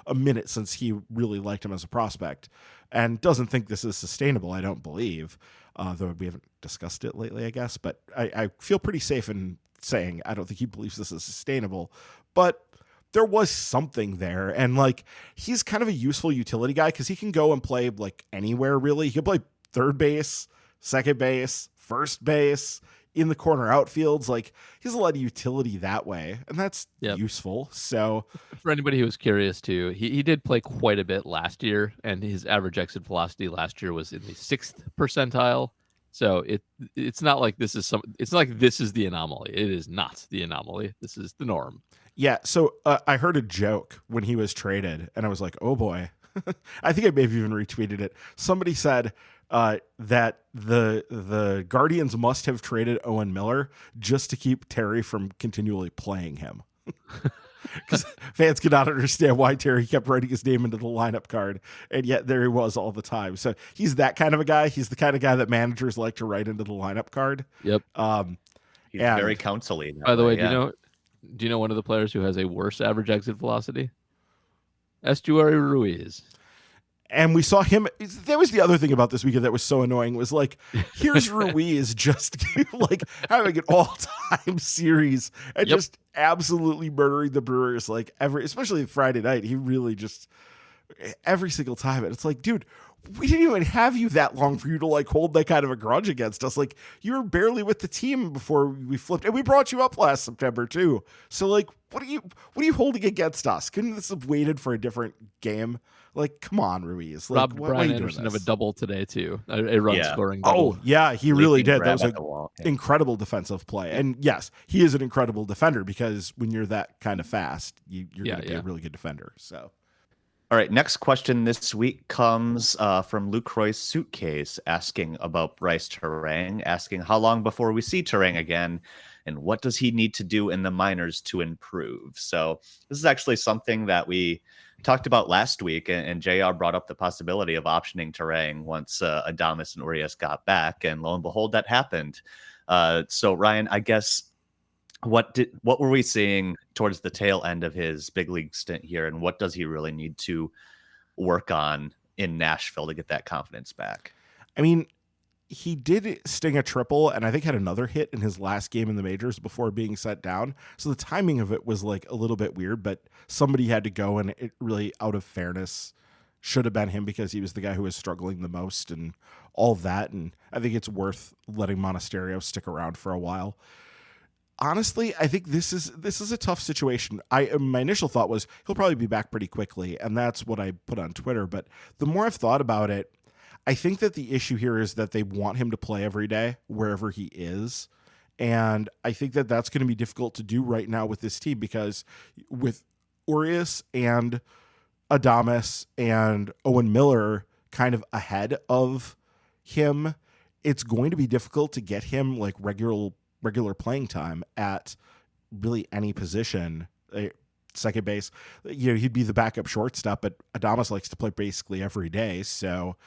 a minute since he really liked him as a prospect and doesn't think this is sustainable, I don't believe. Though we haven't discussed it lately, I guess. But I feel pretty safe in saying I don't think he believes this is sustainable. But there was something there. And like, he's kind of a useful utility guy because he can go and play like anywhere, really. He can play third base, second base, first base, in the corner outfields. Like, he has a lot of utility that way. And that's useful. So for anybody who was curious too, he did play quite a bit last year, and his average exit velocity last year was in the 6th percentile. So it's not like this is it's not like this is the anomaly. It is not the anomaly. This is the norm. Yeah, so I heard a joke when he was traded, and I was like, oh boy. I think I may have even retweeted it. Somebody said that the Guardians must have traded Owen Miller just to keep Terry from continually playing him. Because fans could not understand why Terry kept writing his name into the lineup card, and yet there he was all the time. So he's that kind of a guy. He's the kind of guy that managers like to write into the lineup card. Yep. He's very counsely. By the way, do you know one of the players who has a worse average exit velocity? Estuary Ruiz. And we saw him. That was the other thing about this weekend that was so annoying was like, here's Ruiz just like having an all-time series and just absolutely murdering the Brewers. Like especially Friday night, he really just every single time. And it's like, dude, we didn't even have you that long for you to like hold that kind of a grudge against us. Like you were barely with the team before we flipped, and we brought you up last September too. So like, what are you holding against us? Couldn't this have waited for a different game? Like, come on, Ruiz. Like, Rob Brian Anderson have a double today too, a run scoring double. Oh yeah, he really did. That was an Yeah. incredible defensive play. And yes, he is an incredible defender because when you're that kind of fast, you're going to be a really good defender. So. All right, next question this week comes from Luke Roy's Suitcase asking about Bryce Terang, asking how long before we see Terang again, and what does he need to do in the minors to improve? So this is actually something that we talked about last week, and JR brought up the possibility of optioning Terang once Adames and Urias got back, and lo and behold, that happened. So Ryan, I guess what were we seeing towards the tail end of his big league stint here, and what does he really need to work on in Nashville to get that confidence back? I mean, he did sting a triple and I think had another hit in his last game in the majors before being set down. So the timing of it was like a little bit weird, but somebody had to go, and it really, out of fairness, should have been him because he was the guy who was struggling the most and all of that. And I think it's worth letting Monasterio stick around for a while. Honestly, I think this is a tough situation. My initial thought was he'll probably be back pretty quickly, and that's what I put on Twitter. But the more I've thought about it, I think that the issue here is that they want him to play every day wherever he is. And I think that that's going to be difficult to do right now with this team because with Urias and Adames and Owen Miller kind of ahead of him, it's going to be difficult to get him like regular playing time at really any position. Second base, he'd be the backup shortstop, but Adames likes to play basically every day. So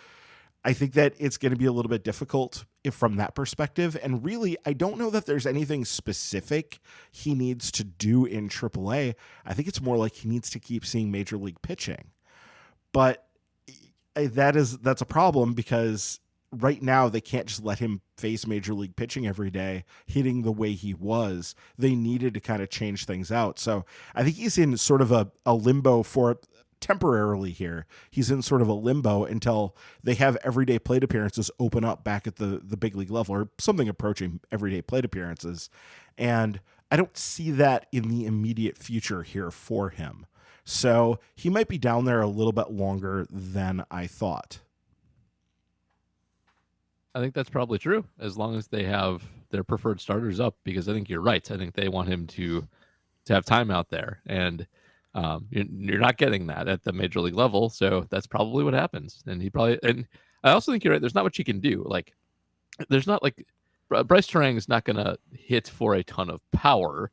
I think that it's going to be a little bit difficult from that perspective. And really, I don't know that there's anything specific he needs to do in AAA. I think it's more like he needs to keep seeing major league pitching. But that's a problem because right now they can't just let him face major league pitching every day, hitting the way he was. They needed to kind of change things out. So I think he's in sort of a limbo for temporarily here. He's in sort of a limbo until they have everyday plate appearances open up back at the big league level, or something approaching everyday plate appearances. And I don't see that in the immediate future here for him. So he might be down there a little bit longer than I thought. I think that's probably true, as long as they have their preferred starters up, because I think you're right. I think they want him to have time out there, and you're not getting that at the major league level, so that's probably what happens. And I also think you're right. There's not much he can do. Like, there's not like Bryce Terang is not going to hit for a ton of power.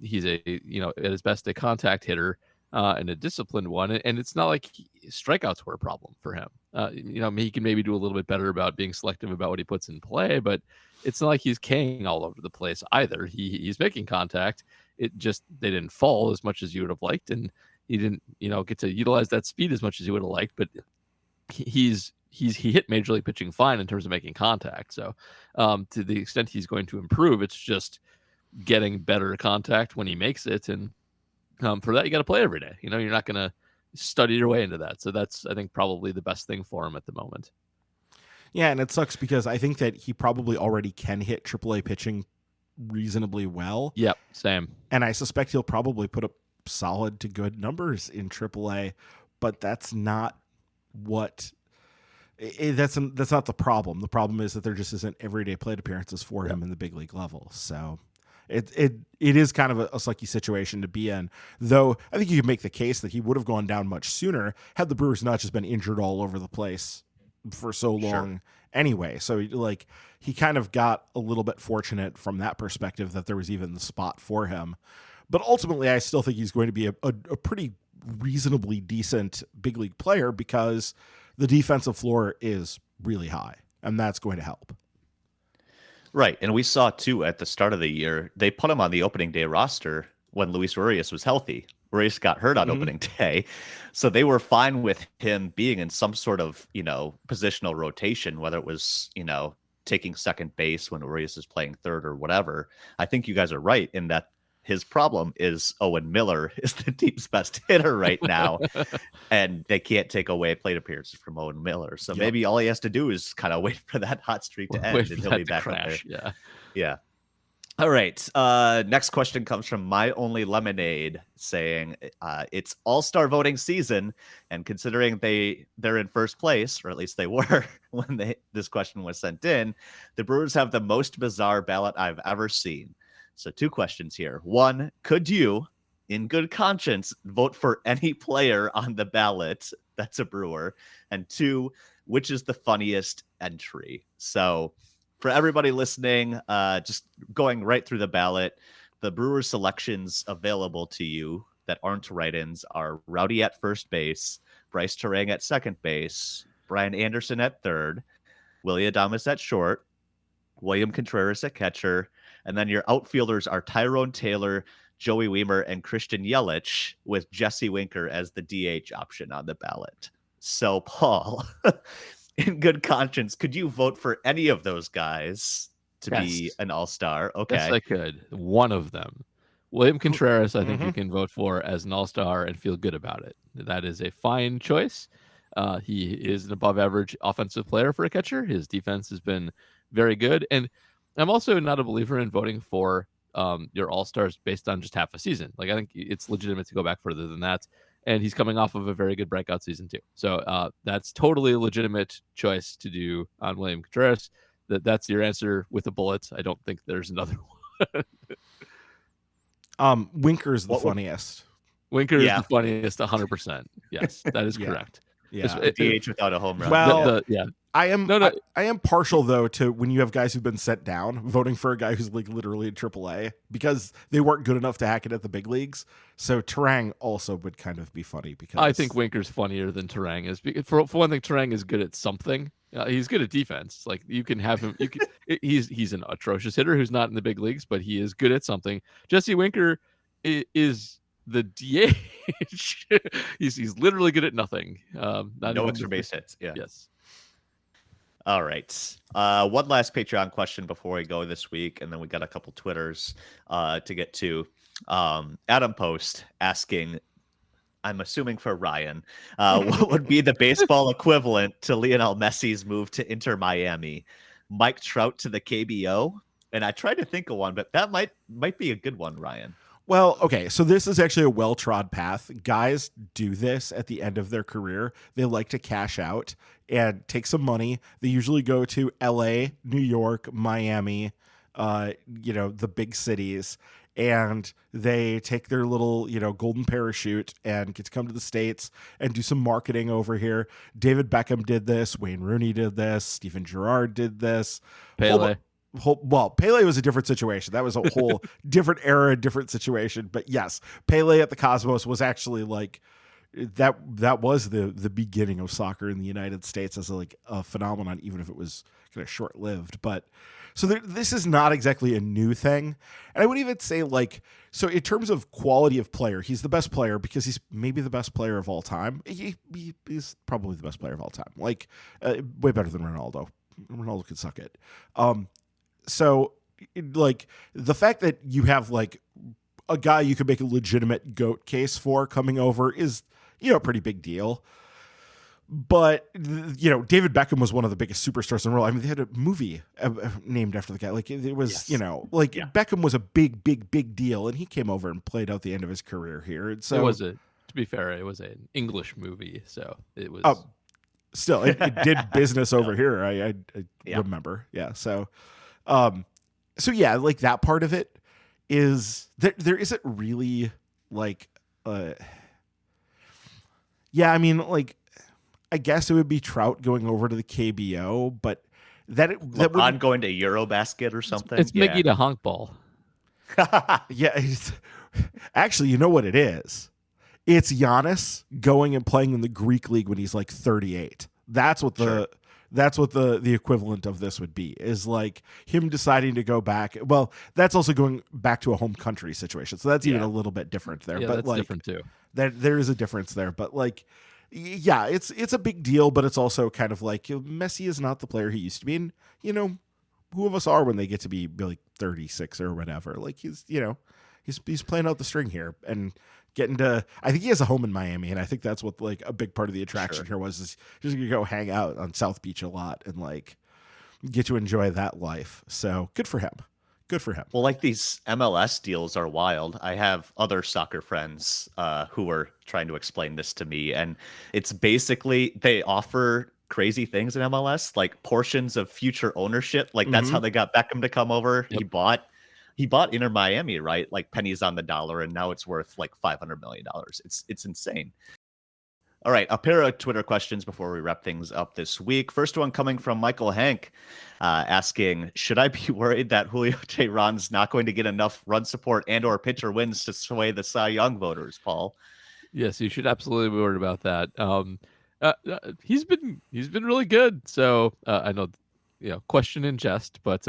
He's at his best a contact hitter and a disciplined one, and it's not like strikeouts were a problem for him. He can maybe do a little bit better about being selective about what he puts in play, but it's not like he's K'ing all over the place either. He's making contact. It just, they didn't fall as much as you would have liked, and he didn't, get to utilize that speed as much as you would have liked. But he hit major league pitching fine in terms of making contact. So to the extent he's going to improve, it's just getting better contact when he makes it, and for that you got to play every day. You're not going to study your way into that. So that's, I think, probably the best thing for him at the moment. Yeah, and it sucks because I think that he probably already can hit AAA pitching reasonably well. Yep, same. And I suspect he'll probably put up solid to good numbers in AAA, but that's not what That's not the problem. The problem is that there just isn't everyday plate appearances for him in the big league level. So it is kind of a sucky situation to be in. Though I think you could make the case that he would have gone down much sooner had the Brewers not just been injured all over the place for so long anyway. So like he kind of got a little bit fortunate from that perspective that there was even the spot for him. But ultimately, I still think he's going to be a pretty reasonably decent big league player because the defensive floor is really high, and that's going to help. Right. And we saw, too, at the start of the year, they put him on the opening day roster when Luis Urias was healthy. Urias got hurt on opening day. So they were fine with him being in some sort of, positional rotation, whether it was, taking second base when Urias is playing third or whatever. I think you guys are right in that his problem is Owen Miller is the team's best hitter right now, and they can't take away plate appearances from Owen Miller. So maybe all he has to do is kind of wait for that hot streak to end, and he'll be back up there. Yeah. All right. Next question comes from My Only Lemonade saying it's all-star voting season, and considering they're in first place, or at least they were when this question was sent in, the Brewers have the most bizarre ballot I've ever seen. So 2 questions here. 1, could you, in good conscience, vote for any player on the ballot that's a Brewer? And 2, which is the funniest entry? So for everybody listening, just going right through the ballot, the Brewers selections available to you that aren't write-ins are Rowdy at first base, Bryce Terang at second base, Brian Anderson at third, Willy Adames at short, William Contreras at catcher, and then your outfielders are Tyrone Taylor, Joey Weimer, and Christian Yelich, with Jesse Winker as the DH option on the ballot. So, Paul, in good conscience, could you vote for any of those guys to be an all-star? Okay. Yes, I could. One of them. William Contreras, I think you can vote for as an all-star and feel good about it. That is a fine choice. He is an above-average offensive player for a catcher. His defense has been very good. And I'm also not a believer in voting for your all-stars based on just half a season. Like, I think it's legitimate to go back further than that. And he's coming off of a very good breakout season too. So that's totally a legitimate choice to do on William Contreras. That's your answer with a bullet. I don't think there's another one. Winker's the funniest. Winker is the funniest, 100%. Yes, that is correct. Yeah, DH without a home run. Well, I am partial though to when you have guys who've been sent down voting for a guy who's like literally in AAA because they weren't good enough to hack it at the big leagues. So Terang also would kind of be funny because I think Winker's funnier than Terang is. For one thing, Terang is good at something. He's good at defense. Like you can have him. He's an atrocious hitter who's not in the big leagues, but he is good at something. Jesse Winker is the DH. he's literally good at nothing. No extra base hits. Yeah. Yes. All right. One last Patreon question before we go this week, and then we got a couple Twitters to get to. Adam Post asking, I'm assuming for Ryan, what would be the baseball equivalent to Lionel Messi's move to Inter Miami? Mike Trout to the KBO? And I tried to think of one, but that might be a good one, Ryan. Well, okay, so this is actually a well-trod path. Guys do this at the end of their career. They like to cash out and take some money. They usually go to LA, New York, Miami, the big cities, and they take their little, golden parachute and get to come to the States and do some marketing over here. David Beckham did this. Wayne Rooney did this. Steven Gerrard did this. Pele. Well, Pele was a different situation. That was a whole different era, different situation. But yes, Pele at the Cosmos was actually like that was the beginning of soccer in the United States as a phenomenon, even if it was kind of short lived. But so this is not exactly a new thing. And I would even say so in terms of quality of player, he's the best player because he's maybe the best player of all time. He's probably the best player of all time. Way better than Ronaldo. Ronaldo could suck it. So the fact that you have a guy you could make a legitimate GOAT case for coming over is, a pretty big deal. But, David Beckham was one of the biggest superstars in the world. I mean, they had a movie named after the guy. It was, yes. Beckham was a big, big, big deal. And he came over and played out the end of his career here. And so to be fair, it was an English movie. So it was. still, it did business over here. I Yeah. remember. Yeah. So yeah, like that part of it is there isn't really like, yeah, I mean, like, I guess it would be Trout going over to the KBO, but that LeBron wouldn't. going to Eurobasket or something. It's Mickey to honk ball. Yeah, actually, you know what it is? It's Giannis going and playing in the Greek league when he's like 38. That's what the equivalent of this would be, is like him deciding to go back. Well, that's also going back to a home country situation, so that's even a little bit different there. Yeah, but that's like different too. There is a difference there, but like, yeah, it's a big deal, but it's also kind of like, Messi is not the player he used to be, and who of us are when they get to be like 36 or whatever? Like he's playing out the string here and getting to. I think he has a home in Miami, and I think that's what like a big part of the attraction here was, is just gonna go hang out on South Beach a lot and like get to enjoy that life. So good for him. Good for him. Well, like these MLS deals are wild. I have other soccer friends who are trying to explain this to me, and it's basically they offer crazy things in MLS, like portions of future ownership. Like that's how they got Beckham to come over. Yep. He bought Inter Miami, right? Like pennies on the dollar, and now it's worth like $500 million. It's insane. All right, a pair of Twitter questions before we wrap things up this week. First one coming from Michael Hank, asking, should I be worried that Julio Teheran's not going to get enough run support and or pitcher wins to sway the Cy Young voters, Paul? Yes, you should absolutely be worried about that. He's been really good. So I know, question in jest, but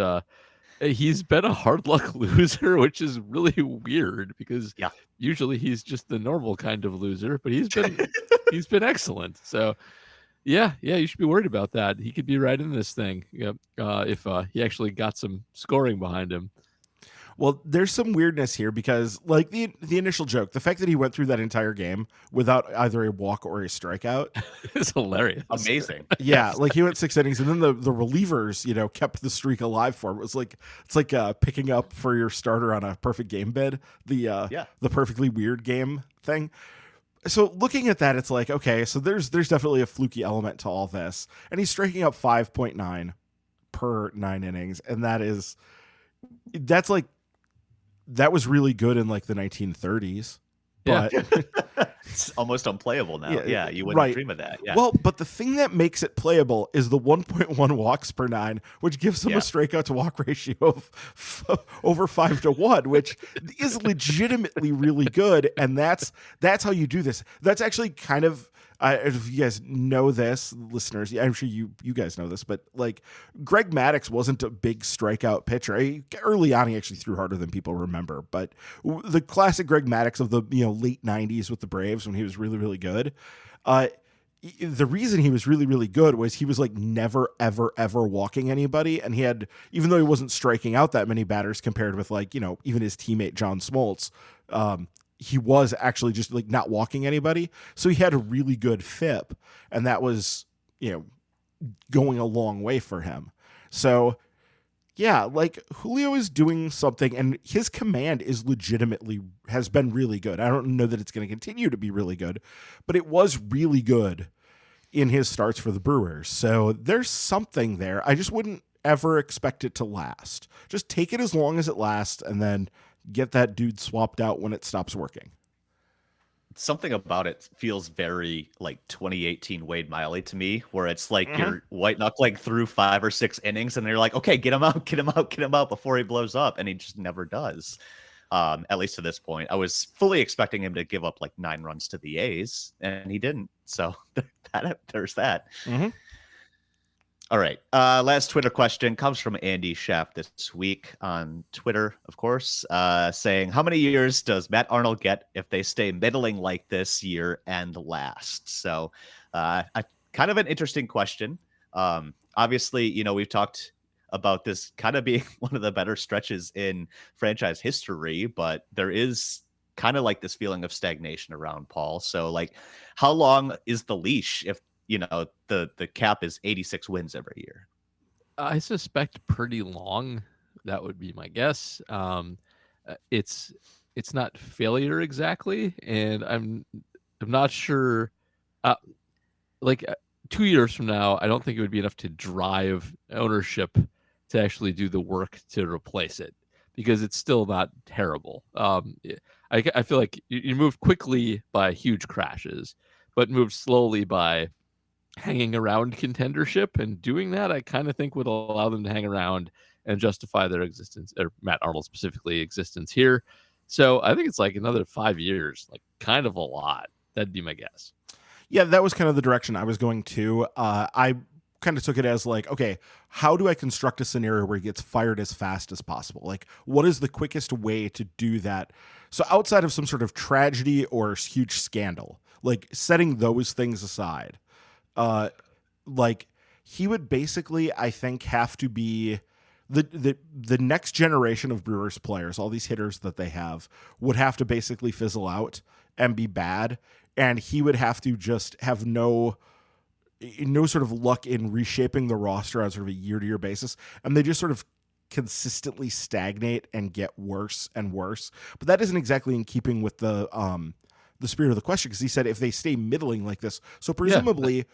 he's been a hard luck loser, which is really weird because usually he's just the normal kind of loser, but he's been excellent. So yeah, you should be worried about that. He could be right in this thing if he actually got some scoring behind him. Well, there's some weirdness here because, like, the initial joke, the fact that he went through that entire game without either a walk or a strikeout is hilarious. Amazing. Yeah, like he went 6 innings, and then the relievers, kept the streak alive for him. It's like picking up for your starter on a perfect game bid, the perfectly weird game thing. So looking at that, it's like, okay, so there's definitely a fluky element to all this, and he's striking out 5.9 per 9 innings, and that was really good in like the 1930s. But it's almost unplayable now. Yeah, you wouldn't dream of that. Yeah. Well, but the thing that makes it playable is the 1.1 walks per 9, which gives him a strikeout to walk ratio of over 5-1, which is legitimately really good. And that's how you do this. That's actually kind of, if you guys know this, listeners, I'm sure you guys know this, but like Greg Maddux wasn't a big strikeout pitcher. Early on, he actually threw harder than people remember. But the classic Greg Maddux of the late 90s with the Braves, when he was really, really good, the reason he was really, really good was he was like never, ever, ever walking anybody. And he had, even though he wasn't striking out that many batters compared with like, even his teammate John Smoltz, he was actually just like not walking anybody. So he had a really good FIP, and that was, going a long way for him. So yeah, like Julio is doing something, and his command has been really good. I don't know that it's going to continue to be really good, but it was really good in his starts for the Brewers. So there's something there. I just wouldn't ever expect it to last. Just take it as long as it lasts, and then get that dude swapped out when it stops working. Something about it feels very like 2018 Wade Miley to me, where it's like you're white knuckling through 5 or 6 innings, and you're like, okay, get him out before he blows up, and he just never does. At least to this point, I was fully expecting him to give up like 9 runs to the A's, and he didn't. So there's that. All right. Last Twitter question comes from Andy Schaff this week on Twitter, of course, saying, how many years does Matt Arnold get if they stay middling like this year and last? So kind of an interesting question. Obviously, we've talked about this kind of being one of the better stretches in franchise history, but there is kind of like this feeling of stagnation around, Paul. So like, how long is the leash if the cap is 86 wins every year? I suspect pretty long. That would be my guess. It's not failure exactly, and I'm not sure. 2 years from now, I don't think it would be enough to drive ownership to actually do the work to replace it, because it's still not terrible. I feel like you moved quickly by huge crashes, but moved slowly by hanging around contendership, and doing that, I kind of think would allow them to hang around and justify their existence, or Matt Arnold specifically existence here. So I think it's like another 5 years, like kind of a lot. That'd be my guess. Yeah, that was kind of the direction I was going to. I kind of took it as like, okay, how do I construct a scenario where he gets fired as fast as possible? Like, what is the quickest way to do that? So outside of some sort of tragedy or huge scandal, like setting those things aside, like he would basically, I think, have to be the next generation of Brewers players, all these hitters that they have, would have to basically fizzle out and be bad, and he would have to just have no sort of luck in reshaping the roster on sort of a year-to-year basis, and they just sort of consistently stagnate and get worse and worse. But that isn't exactly in keeping with the spirit of the question, because he said if they stay middling like this, so presumably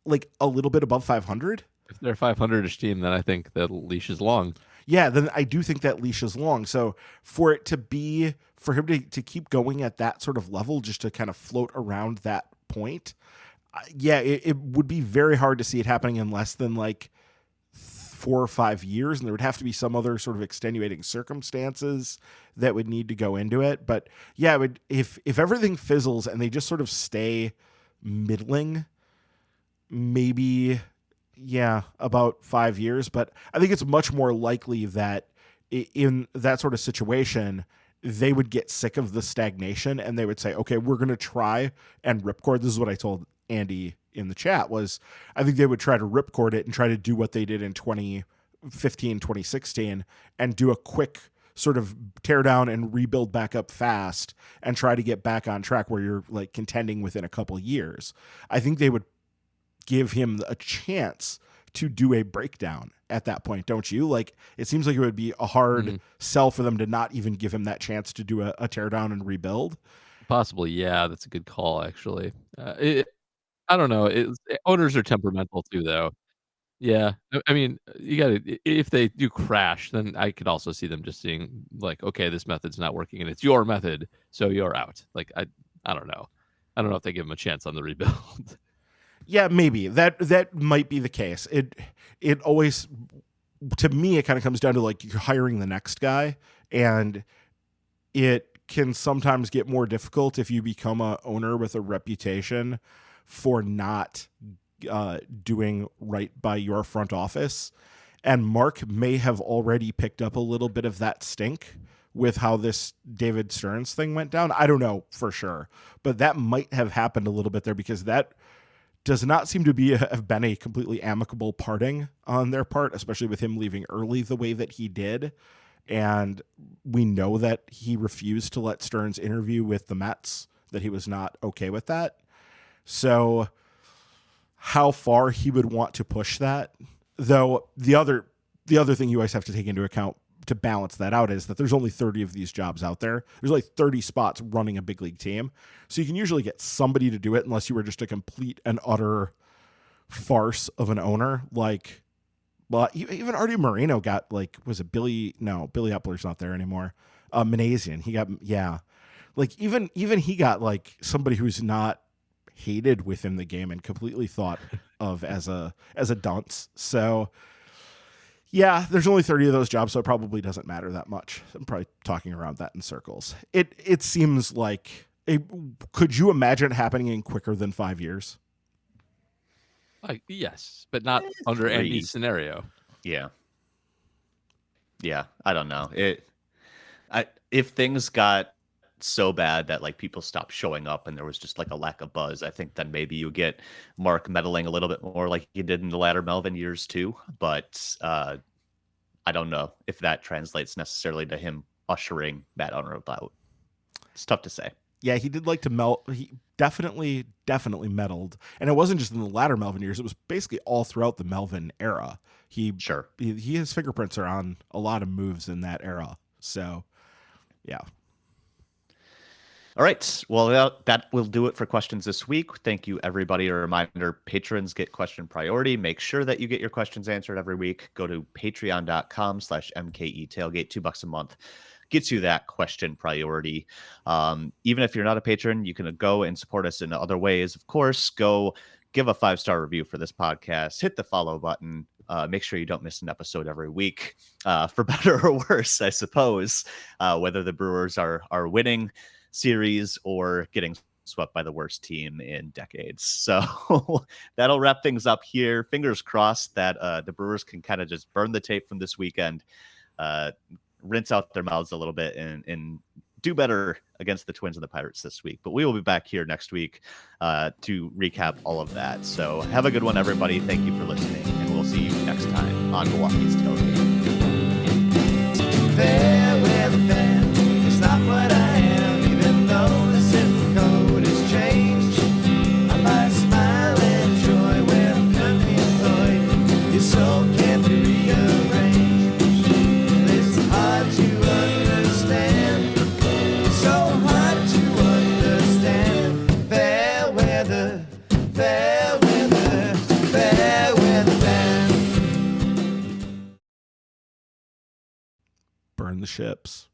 like a little bit above 500. If they're a 500-ish team, then I think the leash is long. Yeah, then I do think that leash is long. So for him to keep going at that sort of level, just to kind of float around that point, it would be very hard to see it happening in less than like 4 or 5 years, and there would have to be some other sort of extenuating circumstances that would need to go into it. But yeah, if everything fizzles and they just sort of stay middling, maybe about 5 years. But I think it's much more likely that in that sort of situation, they would get sick of the stagnation and they would say, okay, we're going to try and ripcord. This is what I told Andy in the chat, was I think they would try to ripcord it and try to do what they did in 2015, 2016, and do a quick sort of tear down and rebuild back up fast and try to get back on track where you're like contending within a couple years. I think they would give him a chance to do a breakdown at that point, don't you? Like, it seems like it would be a hard sell for them to not even give him that chance to do a tear down and rebuild. Possibly, yeah, that's a good call, actually. I don't know. Owners are temperamental too, though. Yeah, I mean, you gotta, if they do crash, then I could also see them just seeing like, okay, this method's not working, and it's your method, so you're out. Like, I don't know. I don't know if they give him a chance on the rebuild. Yeah, maybe that might be the case. It always, to me, it kind of comes down to like you're hiring the next guy, and it can sometimes get more difficult if you become a owner with a reputation for not doing right by your front office. And Mark may have already picked up a little bit of that stink with how this David Stearns thing went down. I don't know for sure, but that might have happened a little bit there, because that does not seem to have been a completely amicable parting on their part, especially with him leaving early the way that he did. And we know that he refused to let Stearns interview with the Mets, that he was not okay with that. So how far he would want to push that, though, the other thing you always have to take into account to balance that out is that there's only 30 of these jobs out there. There's like 30 spots running a big league team. So you can usually get somebody to do it, unless you were just a complete and utter farce of an owner. Like, well, even Artie Moreno got like, was it Billy? No, Billy Epler's not there anymore. Manazian. He got, like even he got like somebody who's not hated within the game and completely thought of as a dunce. So yeah, there's only 30 of those jobs, so it probably doesn't matter that much. I'm probably talking around that in circles. It seems like could you imagine it happening in quicker than 5 years? Yes, but not under any scenario. Yeah, I don't know. If things got so bad that like people stopped showing up and there was just like a lack of buzz, I think then maybe you get Mark meddling a little bit more like he did in the latter Melvin years too. But I don't know if that translates necessarily to him ushering Matt Arnold out. It's tough to say. Yeah, he did like to melt. He definitely meddled, and it wasn't just in the latter Melvin years. It was basically all throughout the Melvin era. His fingerprints are on a lot of moves in that era. So, yeah. All right. Well, that will do it for questions this week. Thank you, everybody. A reminder, patrons get question priority. Make sure that you get your questions answered every week. Go to patreon.com/MKE Tailgate. $2 a month gets you that question priority. Even if you're not a patron, you can go and support us in other ways. Of course, go give a 5-star review for this podcast. Hit the follow button. Make sure you don't miss an episode every week, for better or worse, I suppose, whether the Brewers are winning series or getting swept by the worst team in decades. So that'll wrap things up here. Fingers crossed that the Brewers can kind of just burn the tape from this weekend, rinse out their mouths a little bit, and do better against the Twins and the Pirates this week. But we will be back here next week to recap all of that. So have a good one, everybody. Thank you for listening, and we'll see you next time on Milwaukee's Tailgate. Fair weather fan, it's not what I am, even though the zip code has changed. I might smile and joy when I'm currently employed. Your soul can't be rearranged. It's hard to understand, so hard to understand. Fair weather, fair weather, fair weather fan. Burn the ships.